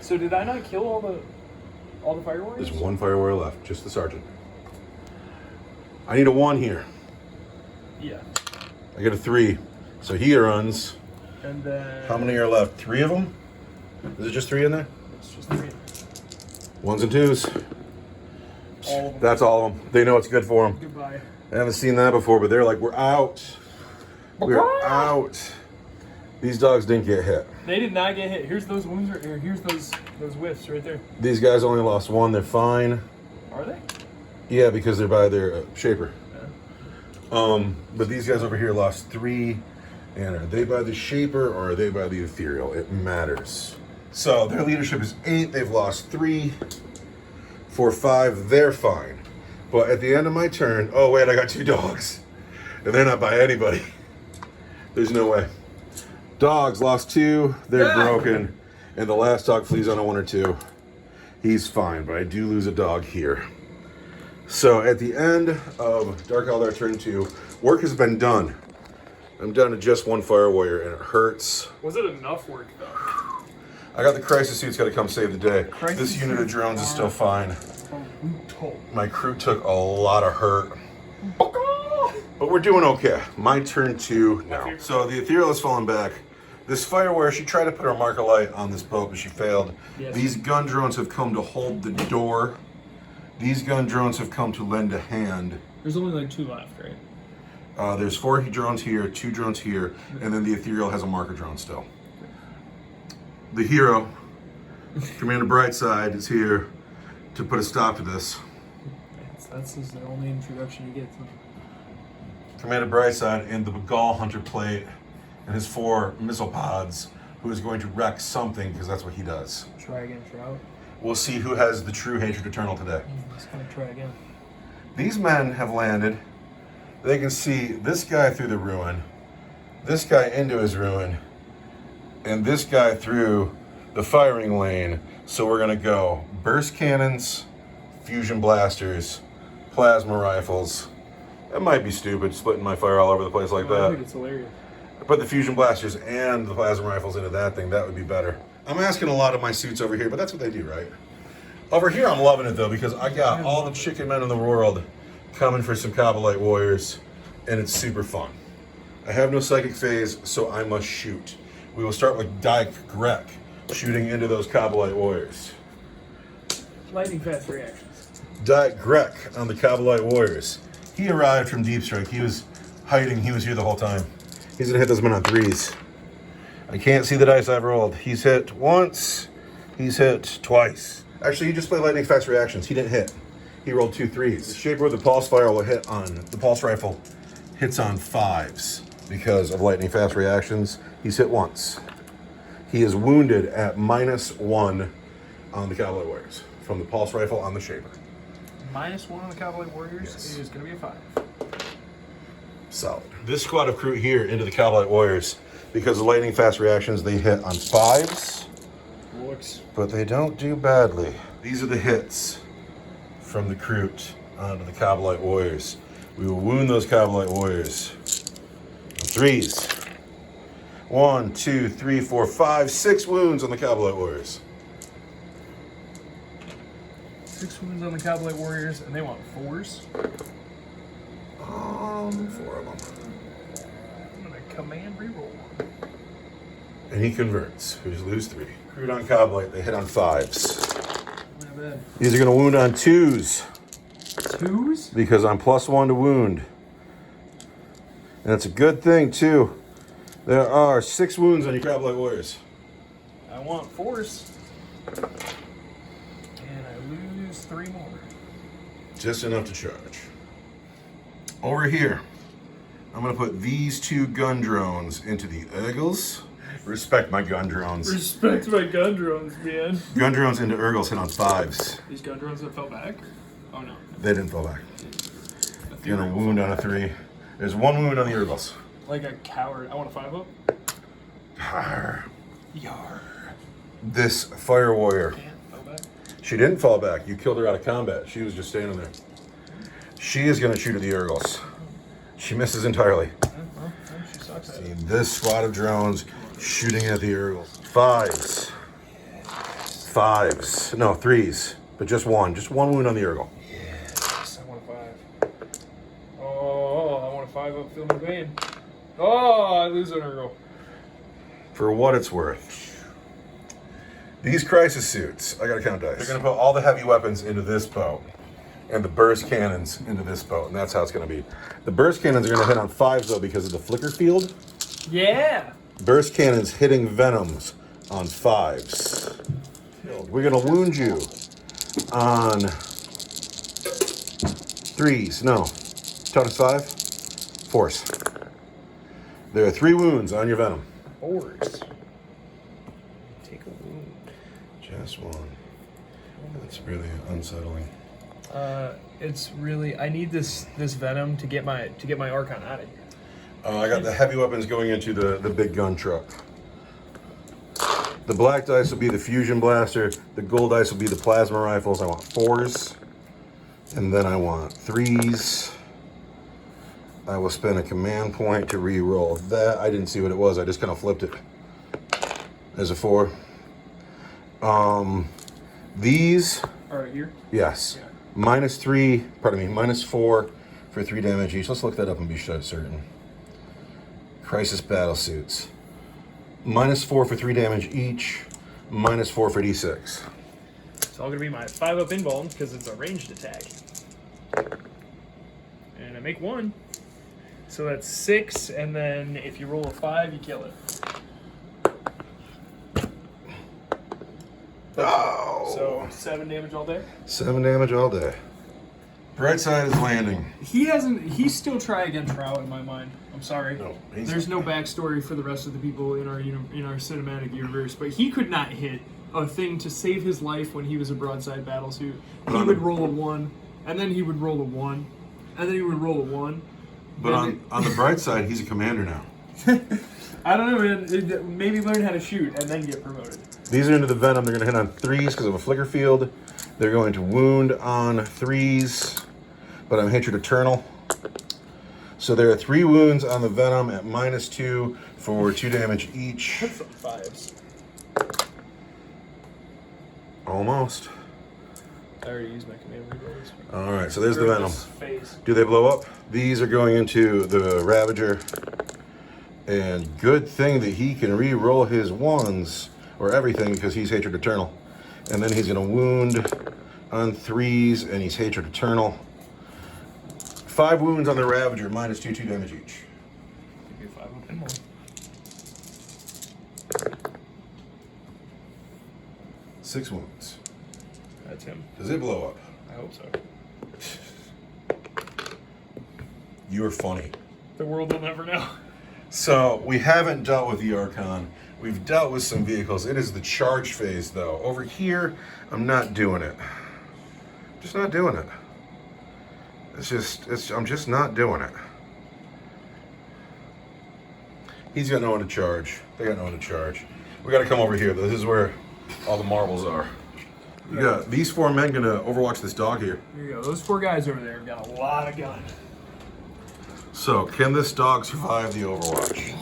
So did I not kill all the Fire Warriors? There's 1 Fire Warrior left, just the sergeant. I need a 1 here. Yeah. I get a 3. So he runs. And then... How many are left? 3 of them? Is it just 3 in there? It's just 3. 1s and 2s. All of them. That's all of them. They know it's good for them. Goodbye. I haven't seen that before, but they're like, we're out. We're out. These dogs didn't get hit. They did not get hit. Here's those wounds right here. Here's those whiffs right there. These guys only lost 1. They're fine. Are they? Yeah, because they're by their shaper. Yeah. But these guys over here lost 3. And are they by the shaper or are they by the ethereal? It matters. So their leadership is 8. They've lost 3. 4, 5. They're fine. But at the end of my turn, oh wait, I got 2 dogs. And they're not by anybody. There's no way. Dogs lost 2. They're broken. And the last dog flees on a 1 or 2. He's fine, but I do lose a dog here. So at the end of Dark Eldar turn 2, work has been done. I'm down to just 1 Fire Warrior, and it hurts. Was it enough work, though? I got the crisis suit's got to come save the day. Crisis This unit of drones is still fine. Brutal. My crew took a lot of hurt. But we're doing okay. My turn 2 now. So the Ethereal has fallen back. This Fire Warrior, she tried to put her marker light on this boat, but she failed. Yes. These gun drones have come to hold the door. These gun drones have come to lend a hand. There's only like 2 left, right? There's 4 drones here, 2 drones here, and then the Ethereal has a marker drone still. The hero, Commander Brightside, is here to put a stop to this. That's just the only introduction you get to. Commander Brightside in the Begal Hunter plate and his 4 missile pods, who is going to wreck something because that's what he does. Try again, Trout. We'll see who has the true hatred eternal today. Just gonna try again. These men have landed. They can see this guy through the ruin, this guy into his ruin, and this guy through the firing lane. So we're gonna go burst cannons, fusion blasters, plasma rifles. That might be stupid, splitting my fire all over the place like I that. think it's hilarious. Put the fusion blasters and the plasma rifles into that thing, that would be better. I'm asking a lot of my suits over here, but that's what they do, right? Over here, I'm loving it though, because I got all the chicken men in the world coming for some Kabbalite warriors, and it's super fun. I have no psychic phase, so I must shoot. We will start with Dyke Grek shooting into those Kabbalite warriors. Lightning fast reactions. Dyke Grek on the Kabbalite warriors. He arrived from Deep Strike. He was hiding. He was here the whole time. He's gonna hit those men on 3s. I can't see the dice I've rolled. He's hit once. He's hit twice. Actually, he just played lightning fast reactions. He didn't hit. He rolled 2 3s. The shape where the pulse fire will hit on the pulse rifle hits on 5s because of lightning fast reactions. He's hit once. He is wounded at -1 on the Cavalry Warriors from the pulse rifle on the shaper. -1 on the Cavalry Warriors is going to be a 5. Solid. This squad of crew here into the Cavalry Warriors, because of lightning fast reactions, they hit on 5s. Looks. But they don't do badly. These are the hits from the Kroot onto the Kabbalite Warriors. We will wound those Kabbalite Warriors. 3s. 1, 2, 3, 4, 5, 6 wounds on the Cowboy Warriors. 6 wounds on the Cowboy Warriors, and they want 4s. 4 of them. I'm gonna command reroll. And he converts. We just lose 3. Crude on Cowboy, they hit on 5s. Not bad. These are going to wound on 2s. 2s? Because I'm +1 to wound. And it's a good thing, too. There are 6 wounds on your Cowboy Warriors. I want 4s. And I lose 3 more. Just enough to charge. Over here, I'm going to put these 2 gun drones into the Urgles. Respect my gun drones. Respect my gun drones, man. Gun drones into Urgles hit on 5s. These gun drones that fell back? Oh no. They didn't fall back. Gonna wound on a 3. There's 1 wound on the Urgles. Like a coward. I want a 5-up. Arr. Yar. This fire warrior. Can't fell back. She didn't fall back. You killed her out of combat. She was just standing there. She is going to shoot at the Urgles. She misses entirely. Well, she sucks at See, it. this squad of drones shooting at the Urgles. 5s. 5s. No, 3s. But just 1. Just 1 wound on the Urgle. Yes, I want a 5. Oh, I want a 5-up. Feel my pain. Oh, I lose an Urgle. For what it's worth. These crisis suits, I gotta count dice. They're gonna put all the heavy weapons into this boat. And the burst cannons into this boat. And that's how it's gonna be. The burst cannons are gonna hit on 5s though because of the flicker field. Yeah. Burst cannons hitting venoms on 5s. We're gonna wound you on 3s. No. Toughness 5? 4s. There are 3 wounds on your venom. 4s. Take a wound. Just 1. That's really unsettling. It's really. I need this venom to get my Archon out of here. I got the heavy weapons going into the big gun truck. The black dice will be the fusion blaster. The gold dice will be the plasma rifles. I want 4s. And then I want 3s. I will spend a command point to re-roll that. I didn't see what it was. I just kind of flipped it as a 4. These, All right, here. yes. Yeah. -4 for 3 damage each. Let's look that up and be certain. Crisis battle suits. -4 for 3 damage each. -4 for d6. It's all gonna be my 5-up invuln because it's a ranged attack. And I make 1. So that's 6, and then if you roll a 5, you kill it. Oh! So 7 damage all day. 7 damage all day. Bright side is landing. He's still try against Trout in my mind. I'm sorry. No, There's no backstory for the rest of the people in our cinematic universe, but he could not hit a thing to save his life when he was a broadside battlesuit. He would roll a 1, and then he would roll a 1, and then he would roll a 1. But on the bright side, he's a commander now. I don't know, man. Maybe learn how to shoot and then get promoted. These are into the venom. They're going to hit on 3s because of a flicker field. They're going to wound on 3s, but I'm hatred eternal. So there are 3 wounds on the venom at -2 for 2 damage each. That's some 5s. Almost. I already used my command rerolls. All right, so there's the venom. Phase. Do they blow up? These are going into the Ravager. And good thing that he can re-roll his 1s, or everything, because he's Hatred Eternal. And then he's going to wound on 3s, and he's Hatred Eternal. 5 wounds on the Ravager, -2 damage each. Give me a 5-up and more. 6 wounds. That's him. Does it blow up? I hope so. You are funny. The world will never know. So, we haven't dealt with the Archon. We've dealt with some vehicles. It is the charge phase, though. Over here, I'm not doing it. Just not doing it. I'm just not doing it. He's got no one to charge. They got no one to charge. We got to come over here. This is where all the marbles are. You got these 4 men gonna overwatch this dog here. There you go. Those 4 guys over there have got a lot of gun. So, can this dog survive the overwatch?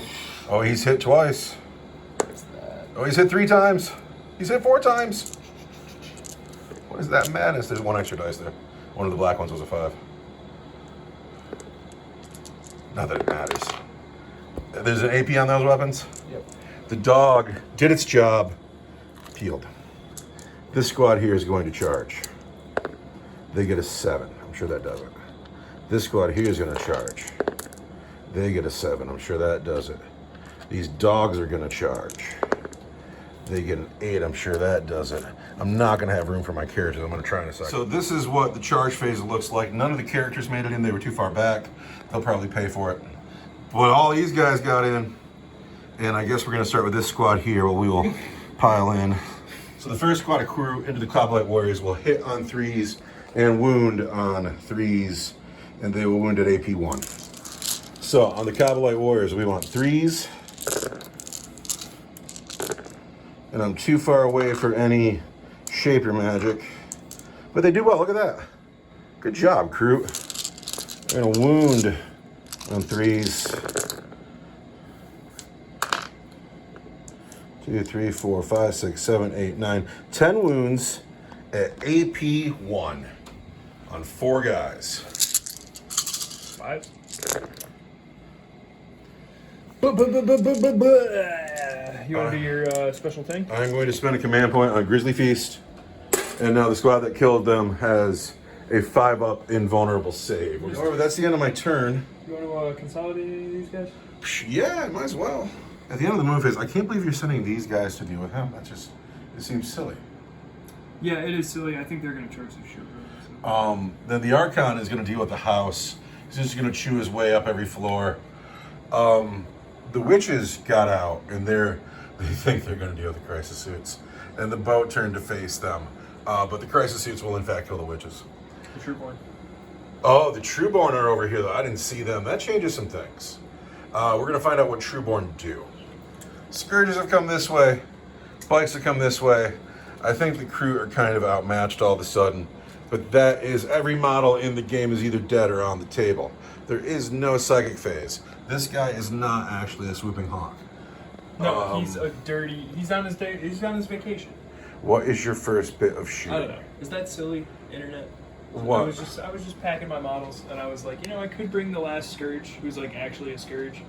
Oh, he's hit twice. What's that? Oh, he's hit 3 times. He's hit 4 times. What is that madness? There's 1 extra dice there. One of the black ones was a 5. Not that it matters. There's an AP on those weapons. Yep. The dog did its job. Peeled. This squad here is going to charge. They get a 7. I'm sure that does it. This squad here is going to charge. They get a 7. I'm sure that does it. These dogs are going to charge. They get an 8. I'm sure that does it. I'm not going to have room for my characters. I'm going to try in a second. So this is what the charge phase looks like. None of the characters made it in. They were too far back. They'll probably pay for it. But all these guys got in. And I guess we're going to start with this squad here where we will pile in. So the first squad of crew into the Coblite Warriors will hit on 3s and wound on 3s. And they will wound at AP 1. So on the Coblite Warriors, we want 3s. And I'm too far away for any shaper magic. But they do well, look at that. Good job, crew. They're gonna wound on 3s. 2, 3, 4, 5, 6, 7, 8, 9, 10 wounds at AP 1 on 4 guys. 5. You want to do your special thing? I'm going to spend a command point on Grizzly Feast. And now the squad that killed them has a 5-up invulnerable save. However, that's the end of my turn. You want to consolidate any of these guys? Yeah, might as well. At the end of the move phase, I can't believe you're sending these guys to deal with him. It seems silly. Yeah, it is silly. I think they're going to charge some shit. Then the Archon is going to deal with the house. He's just going to chew his way up every floor. The witches got out, and they think they're going to deal with the crisis suits. And the boat turned to face them. But the crisis suits will in fact kill the witches. The Trueborn. Oh, the Trueborn are over here, though. I didn't see them. That changes some things. We're going to find out what Trueborn do. Scourges have come this way. Bikes have come this way. I think the crew are kind of outmatched all of a sudden. But that is, every model in the game is either dead or on the table. There is no psychic phase. This guy is not actually a swooping hawk. No, he's a dirty. He's on his day. He's on his vacation. What is your first bit of shooting? I don't know. Is that silly, internet? What? I was just packing my models, and I was like, I could bring the last Scourge, who's like actually a Scourge.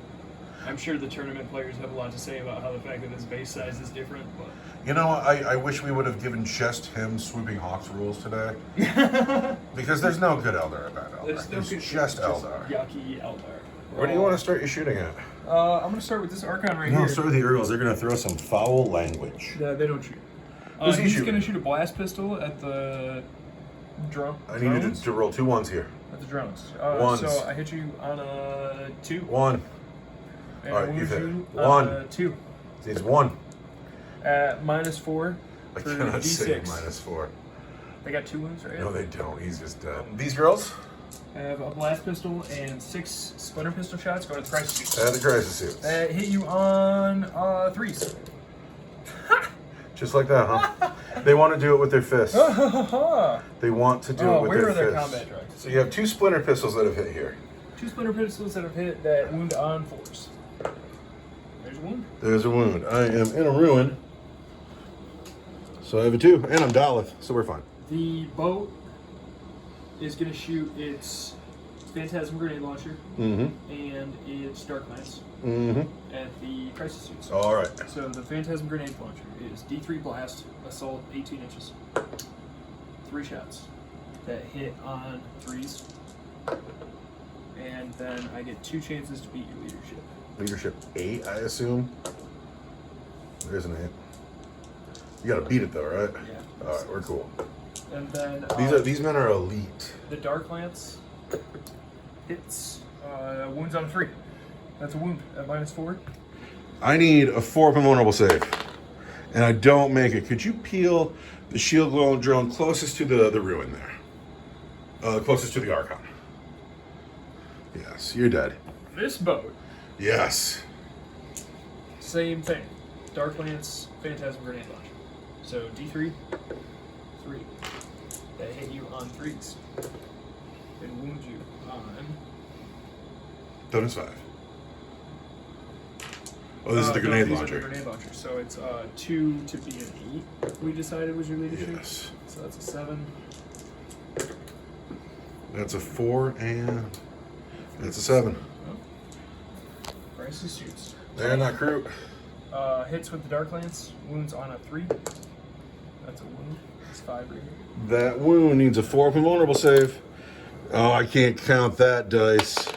I'm sure the tournament players have a lot to say about how the fact that his base size is different, but I wish we would have given just him swooping hawks rules today. Because there's no good Eldar about Eldar. There's just Eldar. Yucky Eldar. What do you want to start your shooting at? I'm gonna start with this Archon right No, here. start with the Earls. They're gonna throw some foul language. They don't shoot. Who's he he's shooting? gonna shoot a blast pistol at the drone. I need you to roll 2 1s here. At the drones. Ones. So I hit you on a 2. 1. And All right, I you've hit. you 1. on a 2. It's 1. At -4 I for cannot say D6. -4. They got 2 wounds, right? No, they don't. He's just dead. These girls? I have a blast pistol and 6 splinter pistol shots going to the crisis suit. The crisis suits. Hit you on 3s. Just like that, huh? They want to do it with their fists. They want to do it with where their are their fists. combat drugs? So you have 2 splinter pistols that have hit here. 2 splinter pistols that have hit that wound on 4s. There's a wound. There's a wound. I am in a ruin. So I have a 2, and I'm Daleth, so we're fine. The boat is going to shoot its Phantasm Grenade Launcher and its Dark Lance at the crisis suits. All right. So the Phantasm Grenade Launcher is D3 blast, assault 18 inches. 3 shots that hit on 3s. And then I get 2 chances to beat your leadership. Leadership 8, I assume. There's an 8. You gotta beat it though, right? Yeah. All right, we're cool. And then These men are elite. the Dark Lance hits wounds on 3. That's a wound at -4. I need a 4 vulnerable save, and I don't make it. Could you peel the shield glow drone closest to the ruin there? Closest to the Archon. Yes, you're dead. This boat, Yes. same thing. Dark Lance, Phantasm Grenade Launcher. So D3, 3. That hit you on 3s. And wound you on... Bonus 5. Oh, this is the grenade these launcher. Are the grenade launcher. So it's 2 to be an 8. We decided was your leadership. Yes. So that's a 7. That's a 4 and that's a 7. Price of suits. They're not crew. Hits with the Dark Lance. Wounds on a 3. That's a wound. It's 5 right here. That wound needs a 4 from vulnerable save. Oh, I can't count that dice.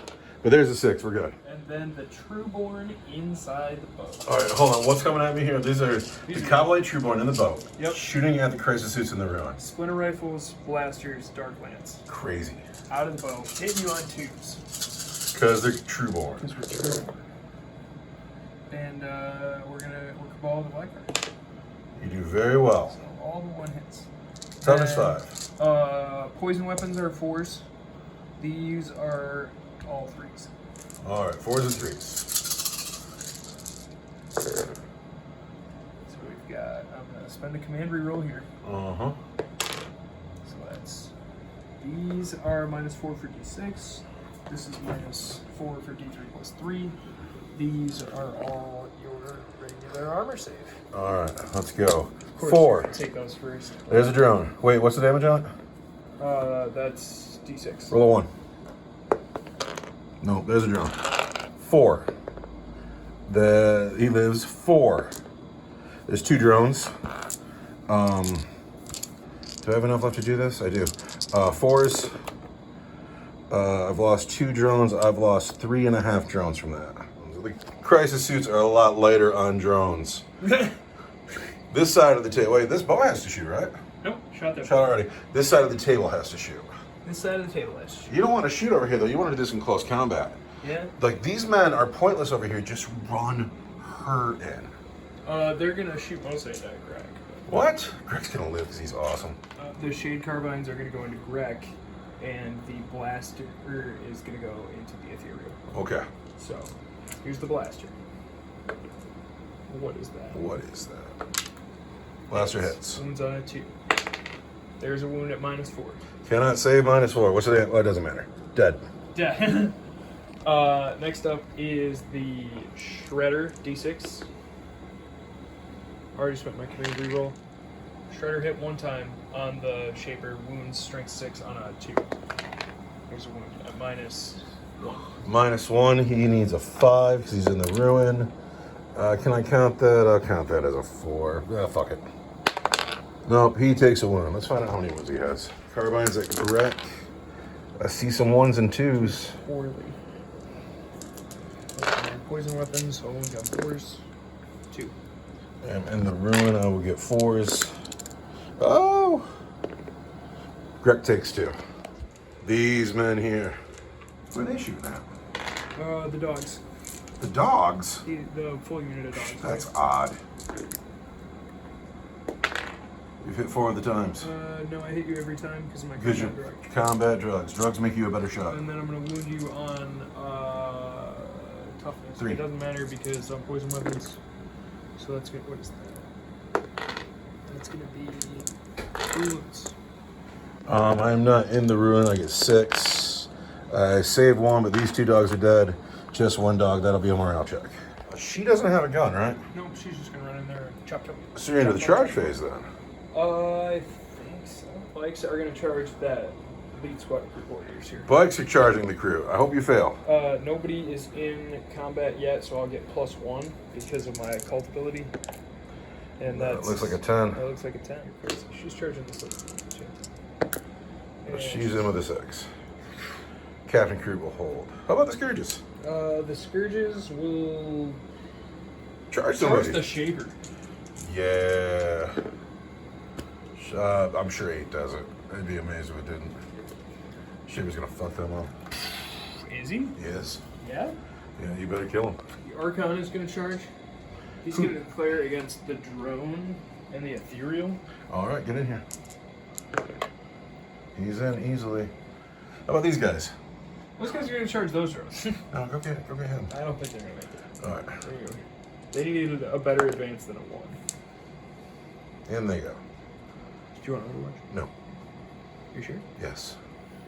But there's a 6. We're good. And then the Trueborn inside the boat. All right, hold on. What's coming at me here? These are the Cavalry Trueborn in the boat. Yep. Shooting at the crisis suits in the ruin. Splinter rifles, blasters, Dark Lance. Crazy. Out of the boat. Hitting you on 2s. Because they're Trueborn. Because we're Trueborn. And we're Cabal the Black Card. You do very well. So all the 1 hits. Toughness And, 5. Poison weapons are 4s. These are all 3s. All right, 4s and 3s. So we've got, I'm going to spend a command reroll here. Uh-huh. So that's, these are -4 for d6. This is -4 for d3 plus 3. These are all your regular armor save. All right, let's go. Of course, 4. Take those first. There's a drone. Wait, what's the damage on it? That's d6. Roll a 1. No, there's a drone. 4. He lives 4. There's 2 drones. Do I have enough left to do this? I do. 4s. I've lost 2 drones. I've lost 3.5 drones from that. The crisis suits are a lot lighter on drones. This side of the table. Wait, this bow has to shoot, right? Nope, shot that. Shot already. This side of the table has to shoot. This side of the table is. You don't want to shoot over here, though. You want to do this in close combat. Yeah. Like, these men are pointless over here. Just run her in. They're gonna shoot mostly at Greg. What? Greg's going to live because he's awesome. The shade carbines are gonna go into Greg, and the blaster is gonna go into the ethereal. Okay. So, here's the blaster. What is that? What is that? Blaster hits. Wounds on a 2. There's a wound at -4. Cannot save -4. What's the? Oh, it doesn't matter. Dead. Yeah. Next up is the Shredder D6. Already spent my command reroll. Shredder hit 1 time on the Shaper. Wounds strength 6 on a 2. There's a wound at -1. -1. He needs a 5 because he's in the ruin. Can I count that? I'll count that as a 4. Fuck it. Nope, he takes a wound. Let's find out how many wounds he has. Carbines at Greg. I see some 1s and 2s. Poorly. Poison weapons, only got 4s. 2. And in the ruin, I will get 4s. Oh! Greg takes 2. These men here. Where are they shooting at? The dogs. The dogs? The full unit of dogs. That's odd. You've hit 4 other times. No, I hit you every time because of my Because combat you're drug. combat drugs. Drugs make you a better shot. And then I'm going to wound you on toughness. 3. It doesn't matter because I'm poison weapons. So that's good. What is that? That's going to be 3 wounds. I'm not in the ruin. I get 6. I saved 1, but these 2 dogs are dead. Just 1 dog. That'll be a morale check. She doesn't have a gun, right? Nope, she's just going to run in there and chop. So you're into the charge phase then? I think so. Bikes are going to charge that lead squad crew warriors here. Bikes are charging the crew. I hope you fail. Nobody is in combat yet, so I'll get +1 because of my cult ability. And that looks like a 10. That looks like a 10. She's charging this too. She's in with a 6. Captain Crew will hold. How about the Scourges? The Scourges will Charge charge somebody. the Shaper. Yeah. I'm sure 8 does it. I'd be amazed if it didn't. Shaper's gonna fuck them up. Is he? Yes. Yeah. Yeah, you better kill him. The Archon is going to charge. He's going to declare against the drone and the ethereal. All right, get in here. He's in easily. How about these guys? Those guys are going to charge those drones. No, go get him. I don't think they're going to make it. All right, There you go. They needed a better advance than a 1. in they go. Do you want Overwatch? No. You sure? Yes.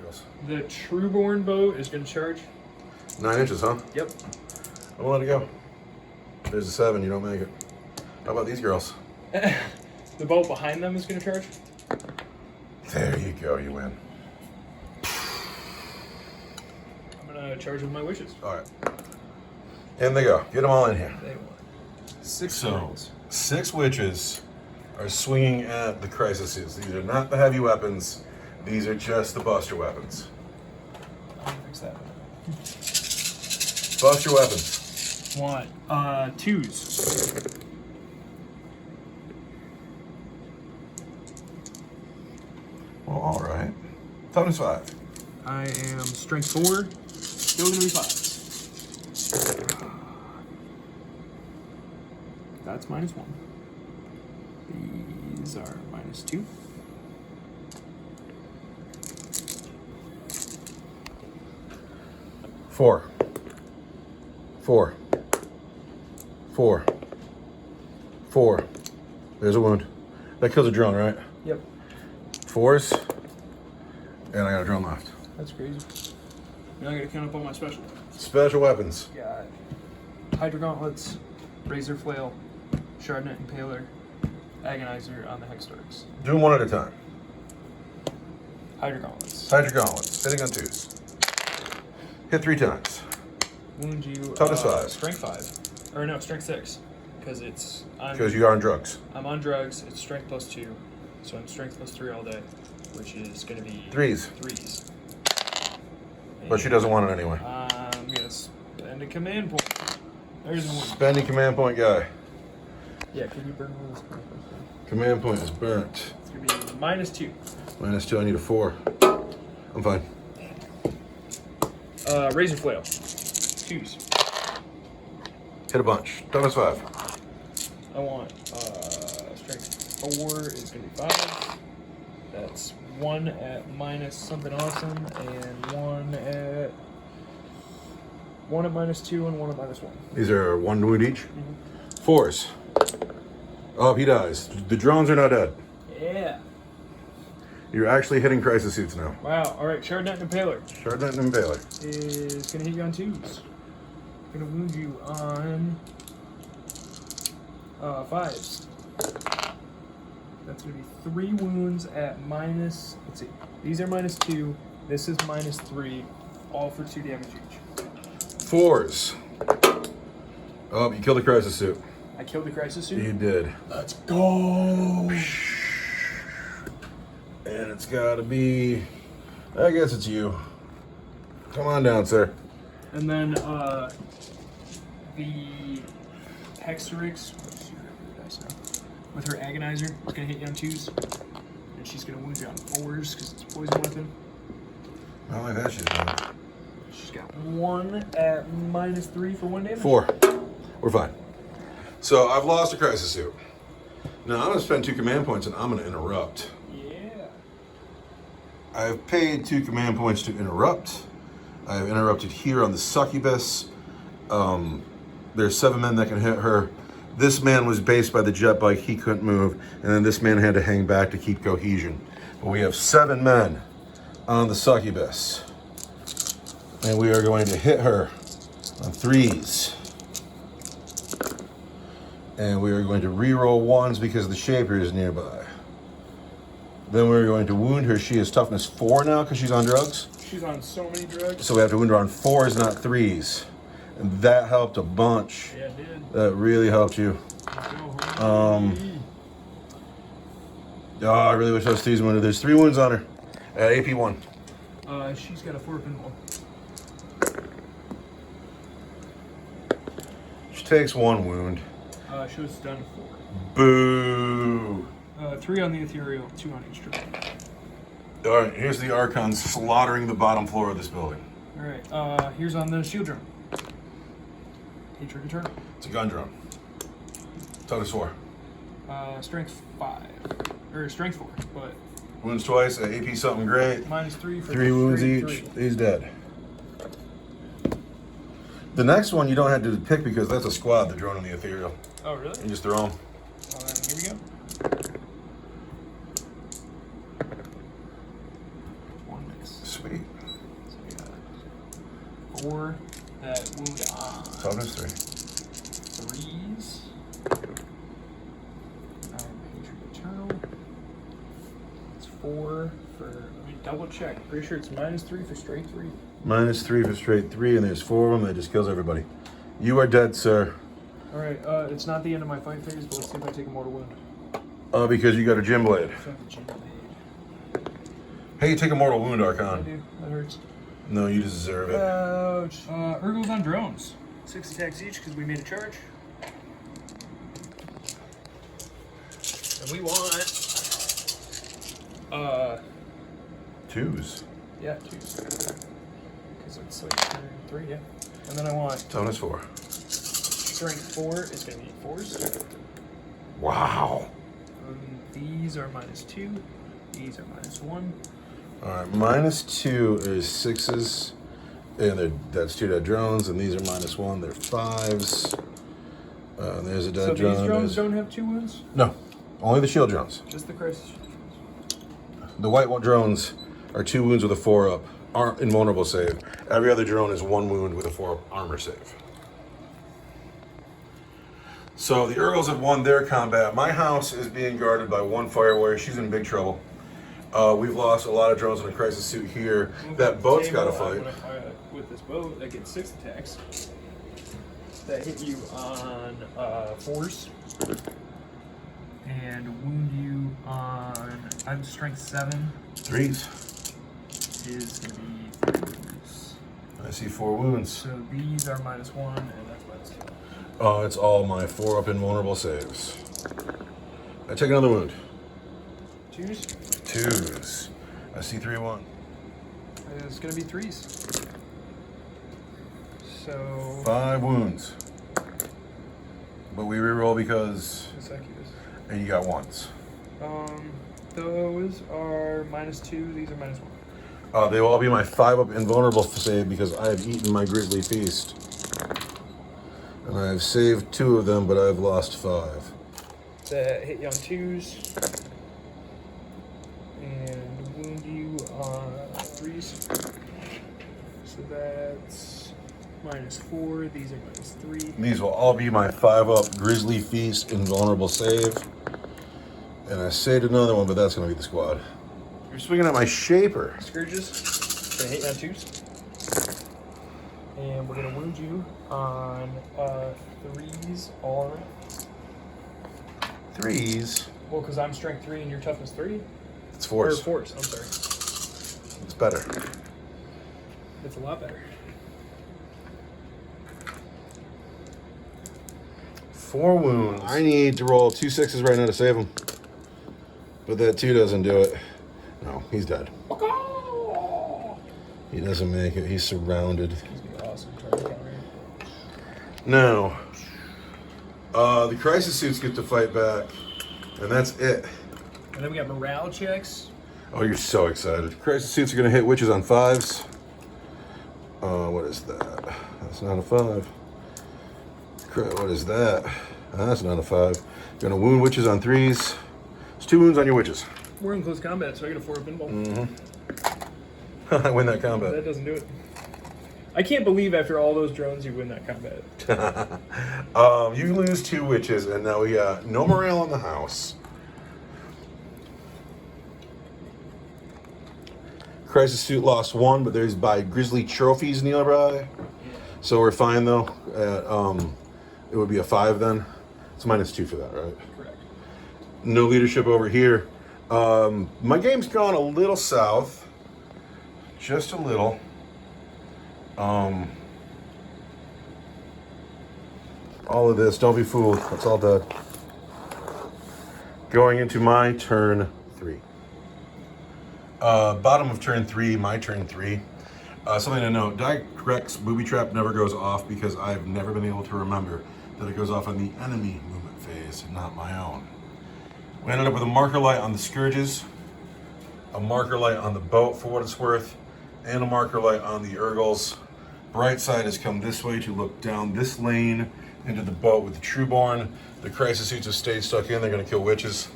Yes. The Trueborn bow is going to charge. 9 inches, huh? Yep. I'm gonna let it go. There's a 7. You don't make it. How about these girls? The bolt behind them is going to charge. There you go. You win. I'm going to charge with my wishes. All right. In they go. Get them all in here. They want 6 So, wins. 6 witches are swinging at the crisis suits. These are not the heavy weapons. These are just the buster weapons. I'll fix that. Bust your weapons. Want 2s. Well, all right. Toughness 5. I am strength 4. Still going to be 5s. That's -1. These are -2. Four. 4. There's a wound. That kills a drone, right? Yep. 4s. And I got a drone left. That's crazy. Now I got to count up all my special. Special weapons. Got Hydra Gauntlets, Razor Flail, Shardnet Impaler, Agonizer on the Hextorix. Do them one at a time. Hydra Gauntlets. Hydra gauntlets. Hitting on 2s. Hit 3 times. Wound you. Toughness 5. Strength 5. Or no, strength 6. Because Because you are on drugs. I'm on drugs. It's strength +2, so I'm strength +3 all day, which is going to be 3s. 3s. But she doesn't want it anyway. I'm gonna spend a command point. There's one. Spending command point guy. Yeah, can you burn one of those? Command point is burnt. It's gonna be -2. -2. I need a 4. I'm fine. Razor Flail. 2s. Hit a bunch. Toughness 5. I want strength 4 is gonna be 5. That's 1 at minus something awesome, and 1 at -2 and 1 at -1. These are 1 wound each. 4s. Oh, he dies. The drones are not dead. Yeah. You're actually hitting crisis suits now. Wow. All right. Shardnet Impaler Shardnet and Impaler. is gonna hit you on 2s. Gonna wound you on 5s. That's gonna be 3 wounds at minus. Let's see. These are -2. This is -3. All for 2 damage each. 4s. Oh, you killed the crisis suit. I killed the crisis suit. You did. Let's go. And it's gotta be. I guess it's you. Come on down, sir. And then the Hextorix. With her Agonizer, it's gonna hit you on 2s, and she's gonna wound you on 4s because it's a poison weapon. Not like that shit's done. She's got 1 at -3 for 1 damage. 4. We're fine. So I've lost a crisis suit. Now I'm gonna spend 2 command points and I'm gonna interrupt. Yeah. I've paid 2 command points to interrupt. I've interrupted here on the succubus. There's 7 men that can hit her. This man was based by the jet bike, he couldn't move, and then this man had to hang back to keep cohesion. But we have 7 men on the succubus. And we are going to hit her on 3s. And we are going to re-roll 1s because the Shaper is nearby. Then we're going to wound her. She is toughness 4 now because she's on drugs. She's on so many drugs. So we have to wound her on 4s, not 3s. And that helped a bunch. Yeah, it did. That really helped you. Oh, I really wish I was 3s wounded. There's 3 wounds on her. At AP 1. She's got a 4 pinball. She takes 1 wound. She was done 4. Boo. 3 on the ethereal, 2 on each drug. All right, here's the Archon slaughtering the bottom floor of this building. All right. Here's on the shield drone. Hatred Eternal. It's a gun drone. Toughness 4. Strength 5. Or strength 4, but Wounds twice, AP something great. -3 for 3 wounds each. 3. He's dead. The next one you don't have to pick because that's a squad, the drone and the ethereal. Oh, really? You just throw them. Well, then here we go. 1 miss. Sweet. So we got 4 that wound on Toughness 3. 3s. double check. Pretty sure it's -3 for straight 3. -3 for straight 3, and there's 4 of them. That just kills everybody. You are dead, sir. All right, it's not the end of my fight phase, but let's see if I take a mortal wound. Because you got a gym blade. So I have the gym blade. Hey, you take a mortal wound, I Archon. do. That hurts. No, you deserve it. Ouch. Urgles on drones. 6 attacks each because we made a charge. And we want 2s. yeah, 2s. Because it's like 3, yeah. And then I want Tonus 4. strength 4 is going to be 4s. Wow. These are -2. These are -1. All right, -2 is 6s, and that's 2 dead drones, and these are -1. They're 5s. There's a dead So drone. these drones don't have 2 wounds? No, only the shield drones. Just the crisis. The white drones are 2 wounds with a 4-up, invulnerable save. Every other drone is 1 wound with a 4-up armor save. So the Urgles have won their combat. My house is being guarded by 1 fire warrior. She's in big trouble. We've lost a lot of drones in a crisis suit here. That boat's got to fight. With this boat, that gets 6 attacks. That hit you on 4s. And wound you on, I'm strength 7. 3s. Is going to be 3 wounds. I see 4 wounds. So these are -1, and that's -2. Oh, it's all my 4-up invulnerable saves. I take another wound. 2s? 2s. I see 3-1. It's going to be 3s. So 5 wounds. But we reroll because. Consecutive. And you got 1s. Those are -2. These are -1. They will all be my 5-up invulnerable save because I have eaten my grisly feast. And I have saved 2 of them, but I've lost 5. That hit you on 2s. And wound you on 3s. So that's -4. These are -3. These will all be my 5-up grisly feast invulnerable save. And I saved another one, but that's going to be the squad. You're swinging at my shaper. Scourges. Gonna hit you on 2s. And we're gonna wound you on 3s all around. 3s? Well, because I'm strength 3 and you're toughness 3? It's Or 4s. 4s, I'm sorry. It's better. It's a lot better. 4 wounds. I need to roll 2 6s right now to save him. But that 2 doesn't do it. No, he's dead. He doesn't make it. He's surrounded. He's gonna be awesome. Try to counter him. No. The crisis suits get to fight back. And that's it. And then we got morale checks. Oh, you're so excited. Crisis suits are going to hit witches on 5s. What is that? That's not a 5. What is that? That's not a 5. Going to wound witches on 3s. There's 2 wounds on your witches. We're in close combat, so I get a 4-up invul. I win that combat. That doesn't do it. I can't believe after all those drones you win that combat. You lose 2 witches, and now we got no morale in the house. Crisis suit lost 1, but there's by grisly trophies nearby. So we're fine though. It would be a 5 then. It's -2 for that, right? Correct. No leadership over here. My game's gone a little south. Just a little. All of this, don't be fooled. That's all dead. Going into my turn 3. Bottom of turn 3, my turn 3. Something to note, Direct's booby trap never goes off because I've never been able to remember that it goes off on the enemy movement phase, not my own. We ended up with a marker light on the Scourges, a marker light on the boat for what it's worth, and a marker light on the Urgles. Bright side has come this way to look down this lane into the boat with the Trueborn. The crisis suits have stayed stuck in, they're going to kill witches.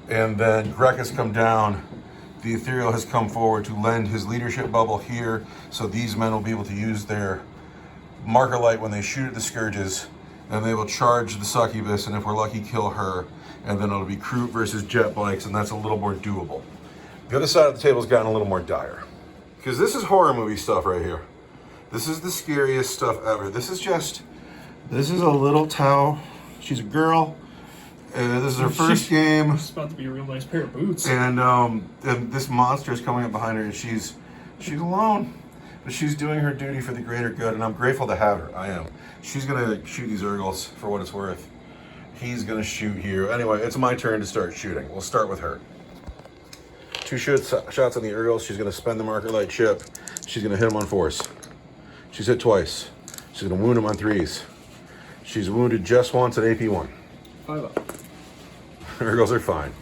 And then Greg has come down. The Ethereal has come forward to lend his leadership bubble here, so these men will be able to use their marker light when they shoot at the Scourges, and they will charge the Succubus, and if we're lucky, kill her. And then it'll be Kroot versus jet bikes, and that's a little more doable. The other side of the table's gotten a little more dire. Because this is horror movie stuff right here. This is the scariest stuff ever. This is a little Tau. She's a girl. This is her first game. It's about to be a real nice pair of boots. And this monster is coming up behind her, and she's alone. But she's doing her duty for the greater good, and I'm grateful to have her. I am. She's gonna shoot these Urgles for what it's worth. He's gonna shoot here. Anyway, it's my turn to start shooting. We'll start with her. 2 shots on the Urgles. She's gonna spend the marker light chip. She's gonna hit him on 4s. She's hit twice. She's gonna wound him on 3s. She's wounded just once at AP1. 5 up. Urgles are fine.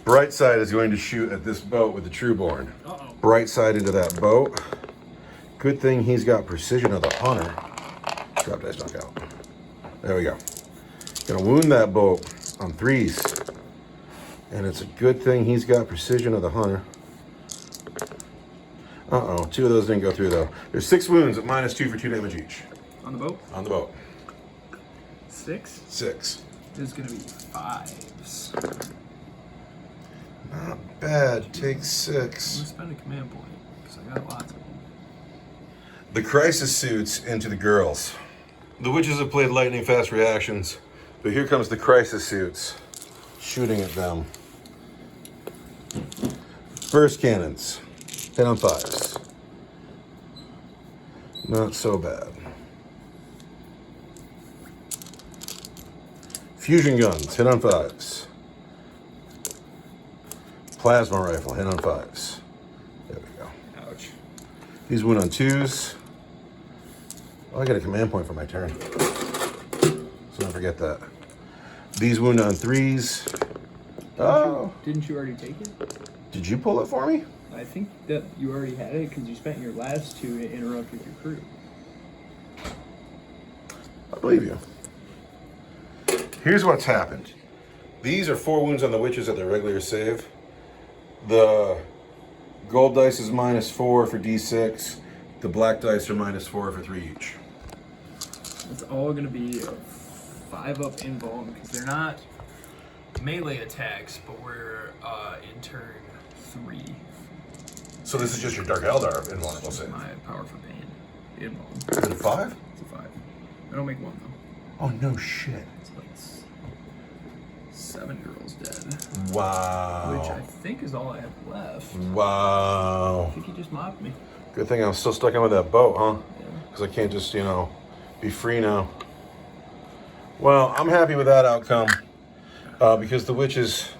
Bright side is going to shoot at this boat with the Trueborn. Uh-oh. Bright side into that boat. Good thing he's got precision of the hunter. Drop dice knockout. There we go. Gonna wound that boat on 3s. And it's a good thing he's got precision of the hunter. Uh-oh, 2 of those didn't go through though. There's 6 wounds at -2 for 2 damage each. On the boat? On the boat. 6? 6. This is gonna be 5s. Not bad, take I'm 6. gonna spend a command point, because I got lots of them. The crisis suits into the girls. The witches have played lightning fast reactions, but here comes the crisis suits, shooting at them. Burst cannons, hit on 5s. Not so bad. Fusion guns, hit on 5s. Plasma rifle, hit on 5s. There we go. Ouch. These wound on 2s. Oh, I got a command point for my turn. So don't forget that. These wound on 3s. Oh. Didn't you already take it? Did you pull it for me? I think that you already had it because you spent your last 2 to interrupt with your crew. I believe you. Here's what's happened. These are 4 wounds on the witches at their regular save. The gold dice is -4 for D6. The black dice are -4 for 3 each. It's all gonna be a 5 up invuln because they're not melee attacks, but we're in turn 3. So this is just your Dark Eldar invulnerable save. My power for pain. Invuln. Is it a 5? It's a 5. I don't make 1 though. Oh no shit. It's like 7 girls dead. Wow. Which I think is all I have left. Wow. I think he just mopped me. Good thing I'm still stuck in with that boat, huh? Yeah. Because I can't just, be free now. Well, I'm happy with that outcome. Because the witches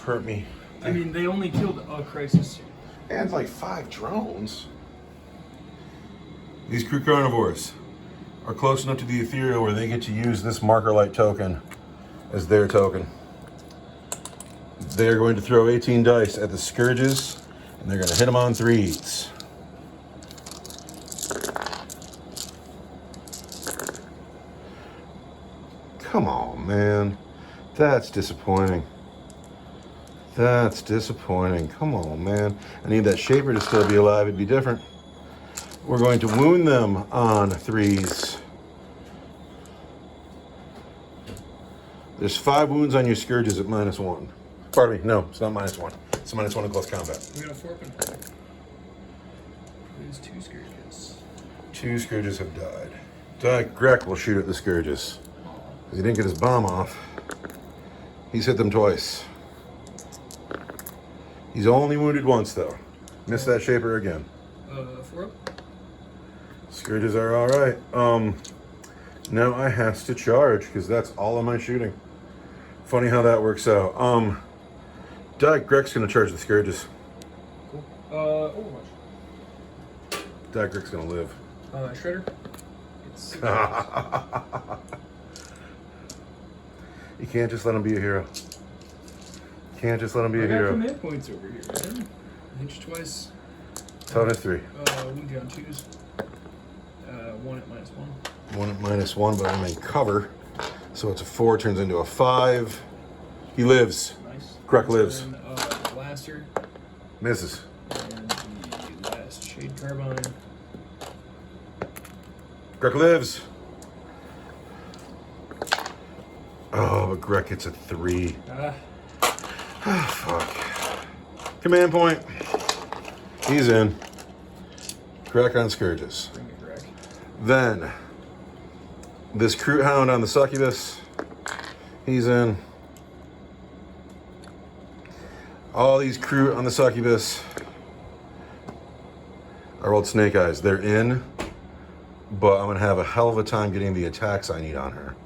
hurt me. I mean, they only killed a crisis suit. And like 5 drones. These crew carnivores are close enough to the ethereal where they get to use this marker light token as their token. They're going to throw 18 dice at the scourges, and they're going to hit them on 3s. Come on, man. That's disappointing. That's disappointing. Come on, man. I need that shaper to still be alive. It'd be different. We're going to wound them on 3s. There's 5 wounds on your scourges at -1. Pardon me, no, it's not -1. It's -1 in close combat. We got a 4-pin. There's 2 scourges. 2 scourges have died. Grek will shoot at the scourges. He didn't get his bomb off. He's hit them twice. He's only wounded once though. Missed that shaper again. 4 up. Scourges are all right. Now I has to charge because that's all of my shooting. Funny how that works out. Grek's gonna charge the scourges. Cool. Overwatch. Grek's gonna live. Shredder. It's You can't just let him be a hero. Can't just let him be a I got hero. command points over here, man. Hinge twice. Total 3. Wound you on 2s. 1 at -1. 1 at -1, but I'm in cover. So it's a 4, turns into a 5. He lives. Nice. Grek lives. And, blaster. Misses. And the last shade carbine. Grek lives. Oh, but Grek hits a 3. Ah. Ah, fuck. Command point. He's in. Crack on Scourges. Bring it correct. Then, this Crute Hound on the Succubus. He's in. All these Crute on the Succubus. I rolled Snake Eyes. They're in, but I'm going to have a hell of a time getting the attacks I need on her.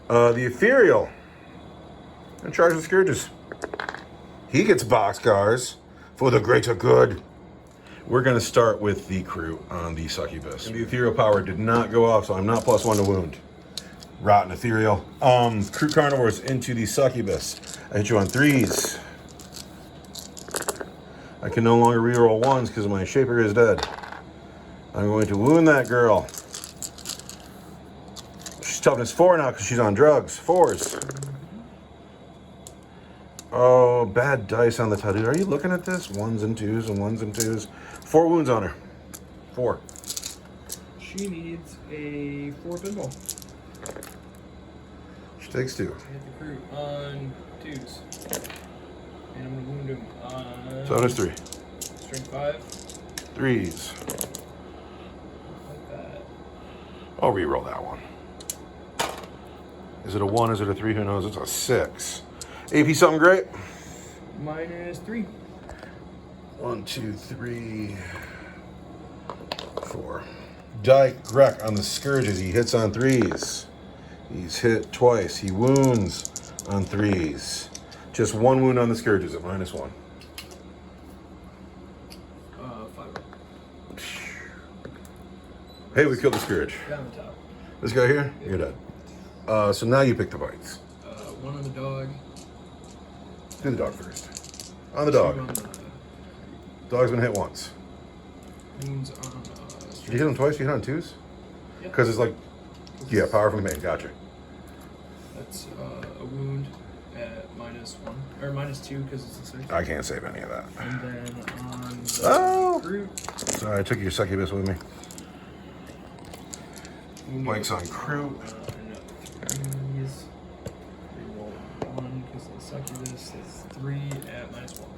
The Ethereal. In charge of Scourges. He gets boxcars for the greater good. We're going to start with the Crute on the Succubus. And the Ethereal power did not go off, so I'm not +1 to wound. Rotten Ethereal. Crute Carnivores into the Succubus. I hit you on 3s. I can no longer reroll 1s because my Shaper is dead. I'm going to wound that girl. She's toughness 4 now because she's on drugs. 4s. Oh, bad dice on the tattoo. Are you looking at this? 1s and 2s and 1s and 2s. 4 wounds on her. 4. She needs a 4 pinball. She takes 2. Hit the Crute on 2s. And I'm gonna wound him on. So it's 3. Strength 5. 3s. Like that. I'll re-roll that one. Is it a 1? Is it a 3? Who knows? It's a 6. AP something great. -3. 1, 2, 3, 4. Dyke Grek on the Scourges. He hits on 3s. He's hit twice. He wounds on 3s. Just 1 wound on the Scourges at -1. 5. Hey, we killed the Scourge. Down the top. This guy here, you're dead. So now you pick the bites. 1 on the dog. Do the dog first. On the 2 dog. on the Dog's been hit once. wounds on. Did you hit him twice? You hit on 2s? Yep. Because it's like, yeah, power from the main. Gotcha. That's a wound at -1 or -2 because it's a 6. I can't save any of that. And then on the Oh! Crute, Sorry, I took your Succubus with me. wound Mike's on on Crute. 3s. Reroll 1 because the Succubus is 3 at -1.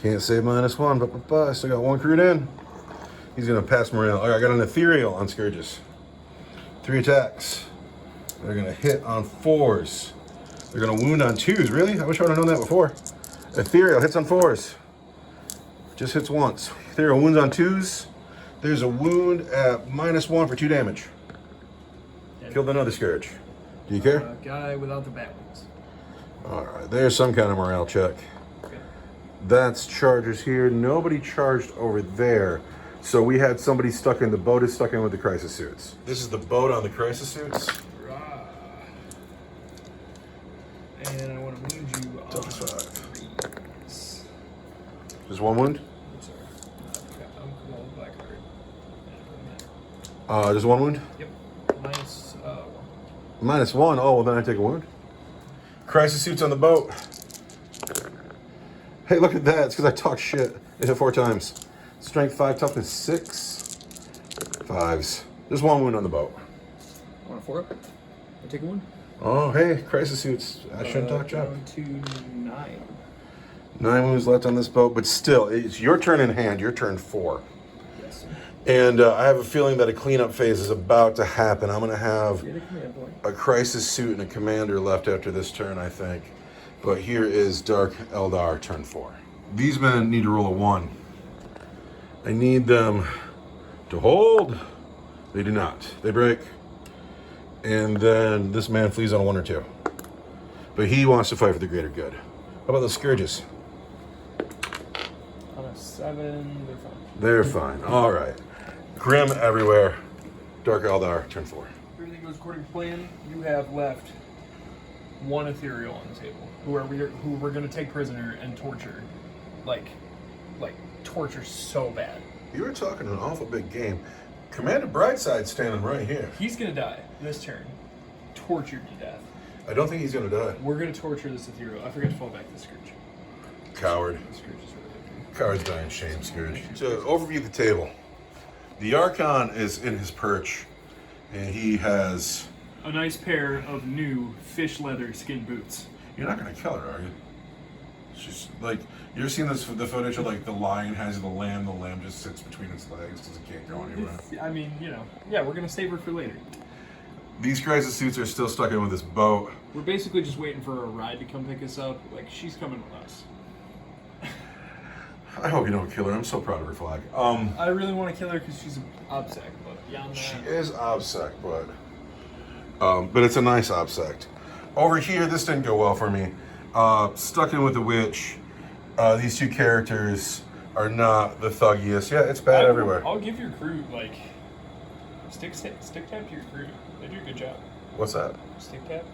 Can't save -1, but I still got 1 Crute in. He's gonna pass morale. All right, I got an Ethereal on Scourges. 3 attacks. They're gonna hit on 4s. They're gonna wound on 2s. Really? I wish I would have known that before. Ethereal hits on 4s. Just hits once. Ethereal wounds on 2s. There's a wound at -1 for 2 damage. Killed another Scourge. Do you care? Guy without the bat wings. All right, there's some kind of morale check. Okay. That's chargers here. Nobody charged over there. So we had somebody stuck in. The boat is stuck in with the crisis suits. This is the boat on the crisis suits. Rah. And I want to wound you on Toughness 5. 3s. Just 1 wound? I'm sorry. I'm cool with black card. Just 1 wound? Yep. -1. -1. Oh, well, then I take a wound. Crisis suits on the boat. Hey, look at that. It's because I talk shit. It hit 4 times. Strength 5, toughness 6. 5s. Just 1 wound on the boat. Want a 4 up? I take a wound. Oh, hey, crisis suits. I shouldn't talk junk. Down to 9. 9 wounds left on this boat, but still, it's your turn in hand. Your turn 4. Yes. And I have a feeling that a cleanup phase is about to happen. I'm going to have Get a command point. a crisis suit and a commander left after this turn, I think. But here is Dark Eldar, turn 4. These men need to roll a 1. I need them to hold. They do not. They break. And then this man flees on a 1 or 2. But he wants to fight for the greater good. How about those Scourges? On a 7, they're fine. They're fine. All right. Grim everywhere. Dark Eldar, turn 4. Everything goes according to plan. You have left 1 ethereal on the table, who we're going to take prisoner and torture, like torture so bad. You were talking an awful big game. Commander Brightside's standing right here. He's going to die this turn, tortured to death. I don't think he's going to die. We're going to torture this ethereal. I forgot to fall back to the Scourge. Coward. The Scourge is really good. Coward's dying shame, Scourge. So, overview the table. The Archon is in his perch, and he has... A nice pair of new fish leather skin boots. You're not going to kill her, are you? She's like, you ever seen the footage of like the lion has the lamb just sits between its legs because it can't go anywhere. I mean, yeah, we're gonna save her for later. These guys' suits are still stuck in with this boat. We're basically just waiting for a ride to come pick us up. Like, she's coming with us. I hope you don't kill her. I'm so proud of her flag. I really want to kill her because she's an obsec, but beyond that... She is obsec, but it's a nice obsec. Over here, this didn't go well for me. Stuck in with the witch. These two characters are not the thuggiest. Yeah, it's bad everywhere. I'll give your crew, like, stick tap to your crew. They do a good job. What's that? Stick tap?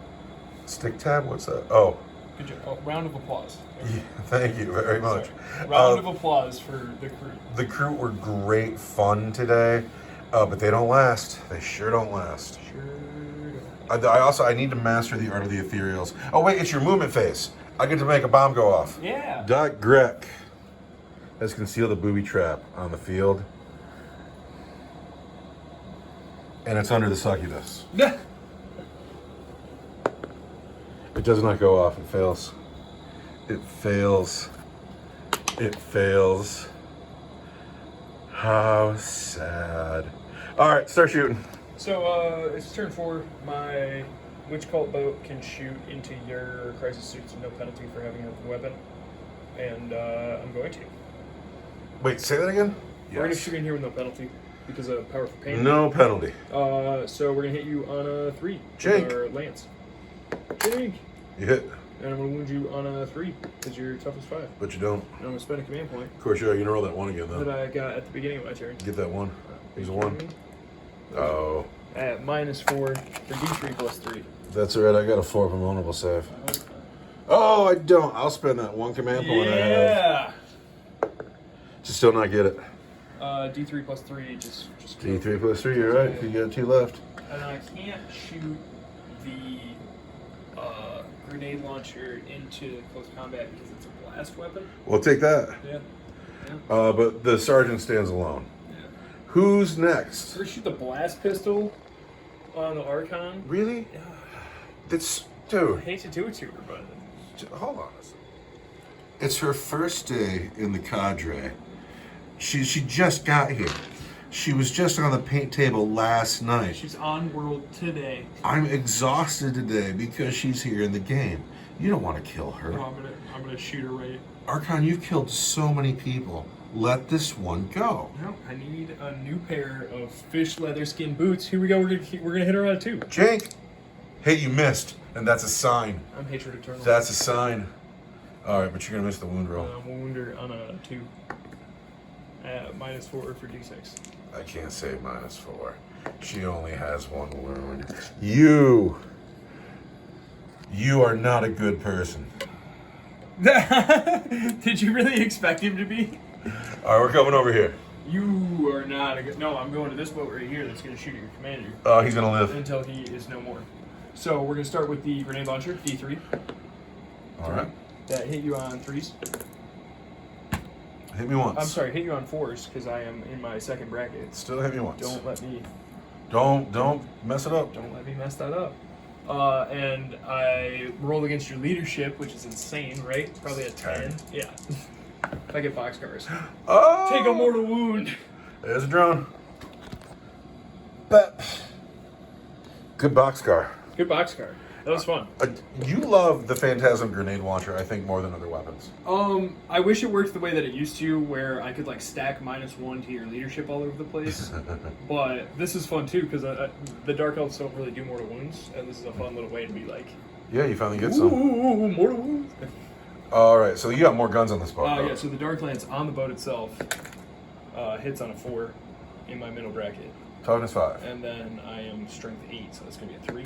Stick tab? What's that? Oh. Good job. Oh, round of applause. Yeah, thank you very much. Round of applause for the crew. The crew were great fun today, but they don't last. They sure don't last. Sure. I need to master the art of the ethereals. Oh wait, it's your movement phase. I get to make a bomb go off. Yeah. Doc Grek has concealed a booby trap on the field. And it's under the succubus. It does not go off. It fails. It fails. It fails. How sad. All right, start shooting. So, it's turn 4. My witch cult boat can shoot into your crisis suits with no penalty for having a weapon. And, I'm going to. Wait, say that again? We're going to shoot in here with no penalty because of powerful pain. No penalty. So we're going to hit you on a 3. Jink. With our lance. Jink. You hit. And I'm going to wound you on a 3 because you're tough as 5. But you don't. And I'm going to spend a command point Of course, you're going to roll that 1 again, that though. I got at the beginning of my turn. Get that 1. Use a 1. Oh. At -4 for D3 plus 3. That's all right. I got a 4 from vulnerable save. Oh, I don't. I'll spend that 1 command point I have. Yeah. To still not get it. D3 plus 3, just D3 plus 3, you're right. You got 2 left. And I can't shoot the grenade launcher into close combat because it's a blast weapon. We'll take that. Yeah. But the sergeant stands alone. Yeah. Who's next? We're gonna shoot the blast pistol on the Archon. Really? Yeah. That's... I Dude. hate to do it to her, but Hold on a second. It's her first day in the cadre. She just got here. She was just on the paint table last night. she's on world today. I'm exhausted today because she's here in the game. You don't want to kill her. No, I'm gonna shoot her right. Archon, you killed so many people. Let this one go. No, I need a new pair of fish leather skin boots. Here we go. We're gonna hit her on a 2. Jake! Hey, you missed. And that's a sign. I'm hatred eternal. That's a sign. Alright, but you're going to miss the wound roll. We'll wound her on a 2. At -4 for D6. I can't say -4. She only has 1 wound. You are not a good person. Did you really expect him to be? Alright, we're coming over here. You are not a good... No, I'm going to this boat right here that's going to shoot at your commander. Oh, he's going to live. Until he is no more. So we're going to start with the grenade launcher, D3. Alright. That hit you on 3s. Hit me once. I'm sorry, hit you on 4s because I am in my second bracket. Still hit me once. Don't let me... Don't mess it up. Don't let me mess that up. And I roll against your leadership, which is insane, right? Probably a 10. Yeah. If I get boxcars. Oh! Take a mortal wound. There's a drone. But good boxcar. Good boxcar. That was fun. You love the Phantasm grenade launcher, I think, more than other weapons. I wish it worked the way that it used to, where I could like stack -1 to your leadership all over the place. But this is fun too, because the Dark Elves don't really do mortal wounds, and this is a fun little way to be like, Yeah, you finally get some. ooh, mortal wounds. All right, so you got more guns on this boat. Yeah, so the Dark Lance on the boat itself hits on a 4 in my middle bracket. Toughness 5. And then I am strength 8, so that's going to be a 3.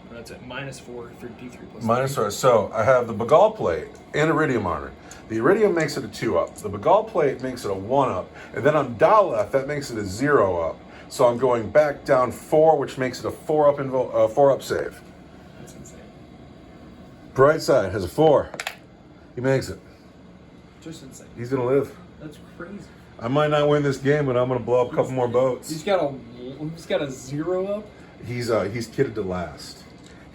And that's at -4 for D3 plus -4. So I have the Bagal plate and Iridium armor. The Iridium makes it a 2-up. The Bagal plate makes it a 1-up. And then on Daleth, that makes it a 0-up. So I'm going back down 4, which makes it a 4-up save. That's insane. Bright side has a 4. He makes it. Just insane. He's going to live. That's crazy. I might not win this game, but I'm going to blow up a couple more boats. He's got a 0-up? He's kitted to last.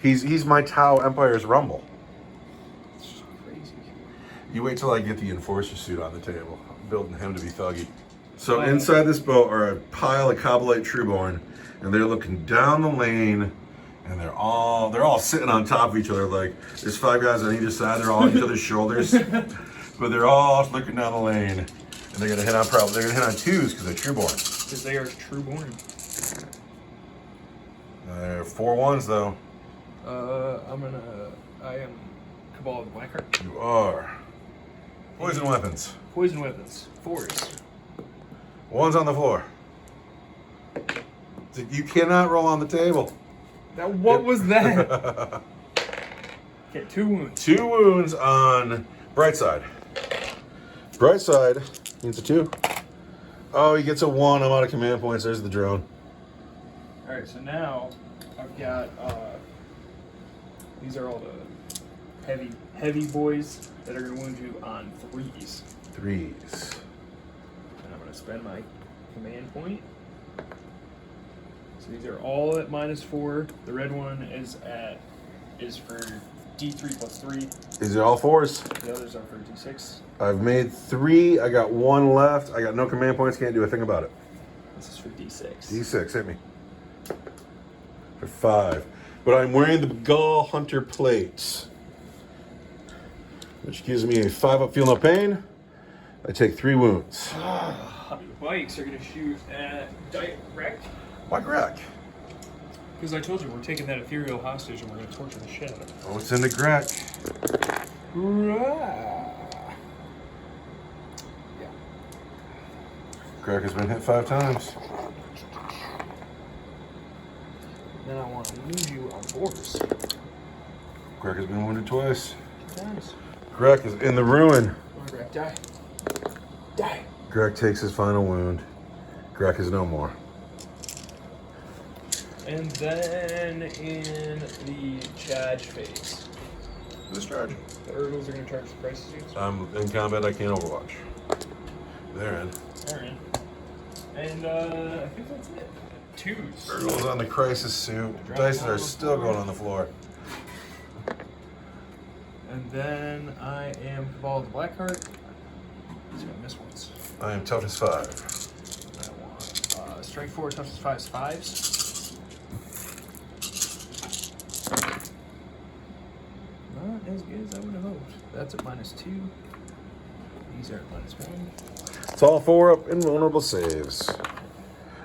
He's my Tau Empire's Rumble. It's just crazy. You wait till I get the enforcer suit on the table. I'm building him to be thuggy. So inside this boat are a pile of Kabbalite Trueborn, and they're looking down the lane, and they're all sitting on top of each other. Like there's 5 guys on either side. They're all on each other's shoulders, but they're all looking down the lane, and they're gonna hit on 2s because they're Trueborn. Because they are Trueborn. They're 4 1s though. I am Cabal of the Blackheart. You are. Poison weapons. Poison weapons. 4s. 1's on the floor. You cannot roll on the table. What was that? Get 2 wounds. 2 wounds on bright side. Bright side means a 2. Oh, he gets a 1. I'm out of command points. There's the drone. Alright, so now I've got these are all the heavy boys that are gonna wound you on 3s. 3s. And I'm gonna spend my command point. So these are all at -4. The red one is for D3 plus 3. These are all 4s. The others are for D6. I've made 3. I got 1 left. I got no command points. Can't do a thing about it. This is for D6. D6, hit me. For 5. But I'm wearing the Gall Hunter plates, which gives me a 5 up, feel no pain. I take 3 wounds. Bikes are gonna shoot at Wreck. Why Greg? Because I told you we're taking that ethereal hostage and we're gonna torture the shit out of it. Oh, it's in the Greg. Yeah. Greg has been hit 5 times. Then I want to wound you on 4s. Greg has been wounded twice. 2 times. Greg is in the ruin. Come on, Greg, die. Die. Greg takes his final wound. Greg is no more. And then in the charge phase, Who's charging? the Urgles are going to charge the crisis suits. I'm in combat. I can't overwatch. They're in. They're in. And I think that's it. 2s. Urgle's on the crisis suit. Dice are still going on the floor. And then I am Cabal of the Blackheart. He's going to miss once. I am toughness 5. I want strength 4, toughness 5 is 5s. Not as good as I would have hoped. That's at -2. These are at -1. It's all 4 up invulnerable saves.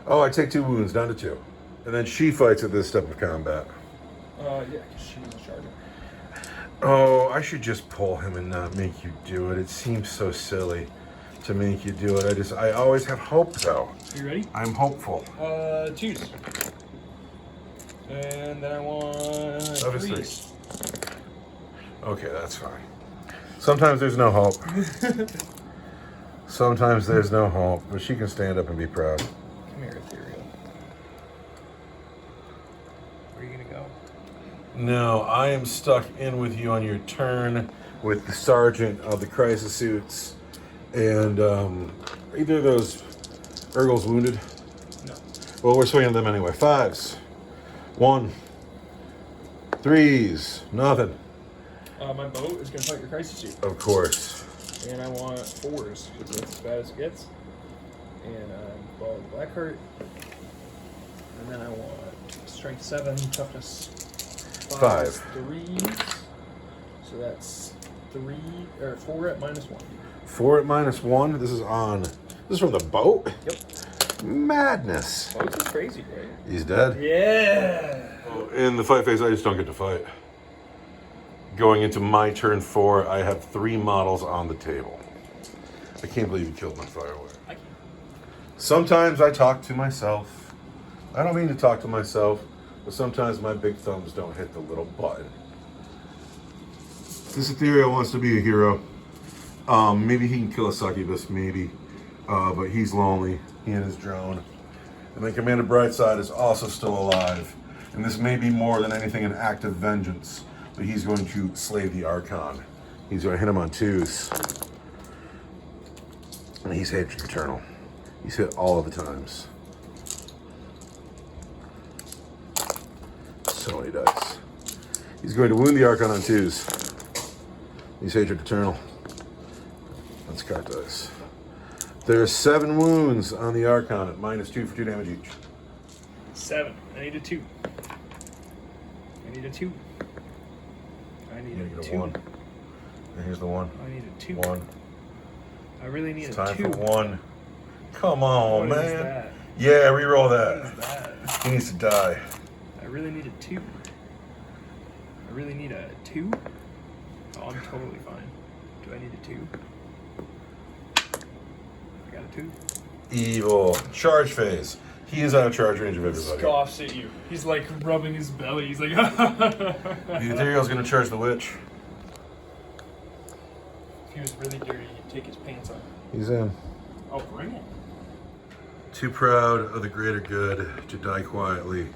Oh, I take 2 wounds, down to 2. And then she fights at this step of combat. Yeah, because she was charging. Oh, I should just pull him and not make you do it. It seems so silly to make you do it. I always have hope, though. You ready? I'm hopeful. Choose. And then I want Obviously. 3s. Okay, that's fine. Sometimes there's no hope. Sometimes there's no hope, but she can stand up and be proud. Come here, Ethereal. Where are you gonna go? No, I am stuck in with you on your turn with the sergeant of the crisis suits. And either of those Urgles wounded? No. Well, we're swinging them anyway. 5s. 1. 3s. Nothing. My boat is gonna fight your crisis suit. Of course. And I want 4s, because that's as bad as it gets. And I'm Ball of the Blackheart. And then I want strength 7, toughness 5. 3s. So that's 4 at -1. 4 at -1. This is from the boat? Yep. Madness. Boats is crazy, right? He's dead. Yeah. In the fight phase, I just don't get to fight. Going into my turn 4, I have 3 models on the table. I can't believe you killed my fireware. I can't. Sometimes I talk to myself. I don't mean to talk to myself, but sometimes my big thumbs don't hit the little button. This Ethereal wants to be a hero. Maybe he can kill a succubus, maybe. But he's lonely. He and his drone. And then Commander Brightside is also still alive. And this may be more than anything an act of vengeance. But he's going to slay the Archon. He's going to hit him on 2s. And he's Hatred Eternal. He's hit all of the times. So many dice. He's going to wound the Archon on 2s. He's Hatred Eternal. Let's crack dice. There's 7 wounds on the Archon at -2 for 2 damage each. 7. I need a 2. I need a 2. I need You a get a 2. 1. And here's the 1. I need a 2. 1. I really need It's a time 2. for 1. Come on, What is man. that? Yeah, reroll What that. is that? He needs to die. I really need a 2. I really need a 2? Oh, I'm totally fine. Do I need a 2? I got a 2. Evil. Charge phase. He is out of charge range of everybody. Scoffs at you. He's like rubbing his belly. He's like, The Ethereal's going to charge the Witch. if he was really dirty, he'd take his pants off. He's in. Oh, bring it. Too proud of the greater good to die quietly.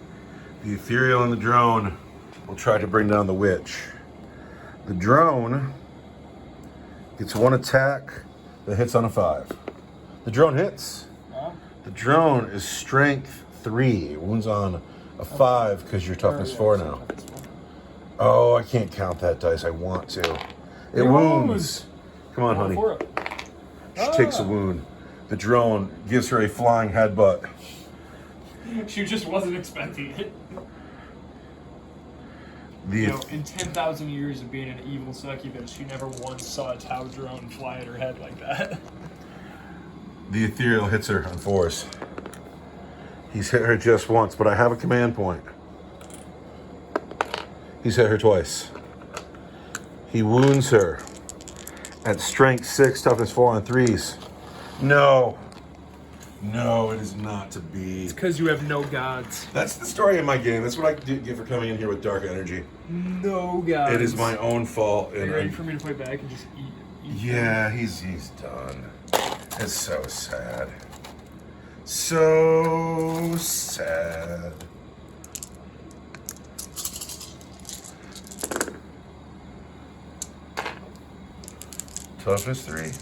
The Ethereal and the drone will try to bring down the Witch. The drone gets 1 attack that hits on a 5. The drone hits. The drone is strength 3. Wounds on a 5 because you're toughness 4 now. Oh, I can't count that dice. I want to. It wounds. Come on, honey. She takes a wound. The drone gives her a flying headbutt. She just wasn't expecting it. The You know, in 10,000 years of being an evil succubus, she never once saw a Tau drone fly at her head like that. The Ethereal hits her on 4s. He's hit her just once, but I have a command point. He's hit her twice. He wounds her at strength 6, toughness 4 on 3s. No. No, it is not to be. It's because you have no gods. That's the story of my game. That's what I get for coming in here with dark energy. No gods. It is my own fault. Are you ready for me to fight back and just eat? Yeah, he's done. It's so sad. So sad. Toughness 3.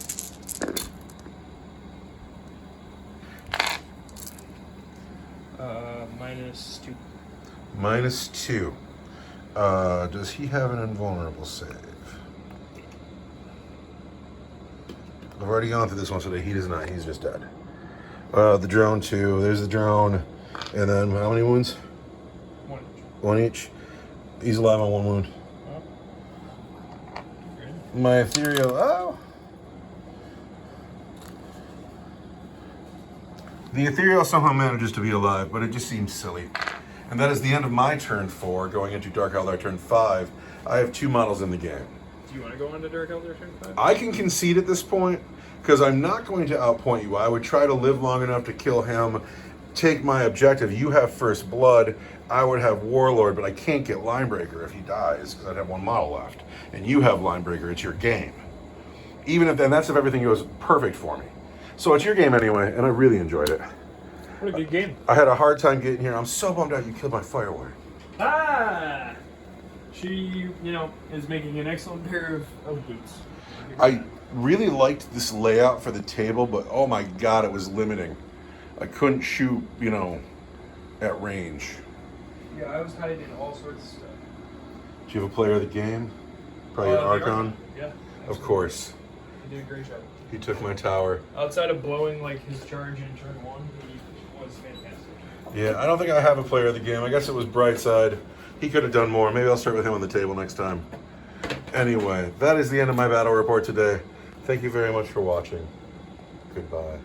-2. -2. Does he have an invulnerable save? I've already gone through this one today. He does not. He's just dead. The drone 2. There's the drone. And then how many wounds? 1 each. 1 each. He's alive on 1 wound. Good. My Ethereal. Oh. The Ethereal somehow manages to be alive, but it just seems silly. And that is the end of my turn 4, going into Dark Eldar turn 5. I have 2 models in the game. Do you want to go into Dark Eldar turn 5? I can concede at this point, because I'm not going to outpoint you. I would try to live long enough to kill him, take my objective. You have First Blood. I would have Warlord, but I can't get Linebreaker if he dies, because I'd have 1 model left. And you have Linebreaker. It's your game. Even if, and that's if everything goes perfect for me. So it's your game anyway, and I really enjoyed it. What a good game. I had a hard time getting here. I'm so bummed out you killed my Firewire. Ah! She, is making an excellent pair of boots. I really liked this layout for the table, but oh my god, it was limiting. I couldn't shoot, at range. Yeah, I was hiding all sorts of stuff. Do you have a player of the game? Probably an The Archon? Yeah. Of course. He did a great job. He took my tower. Outside of blowing his charge in turn 1, he was fantastic. Yeah, I don't think I have a player of the game. I guess it was Brightside. He could have done more. Maybe I'll start with him on the table next time. Anyway, that is the end of my battle report today. Thank you very much for watching. Goodbye.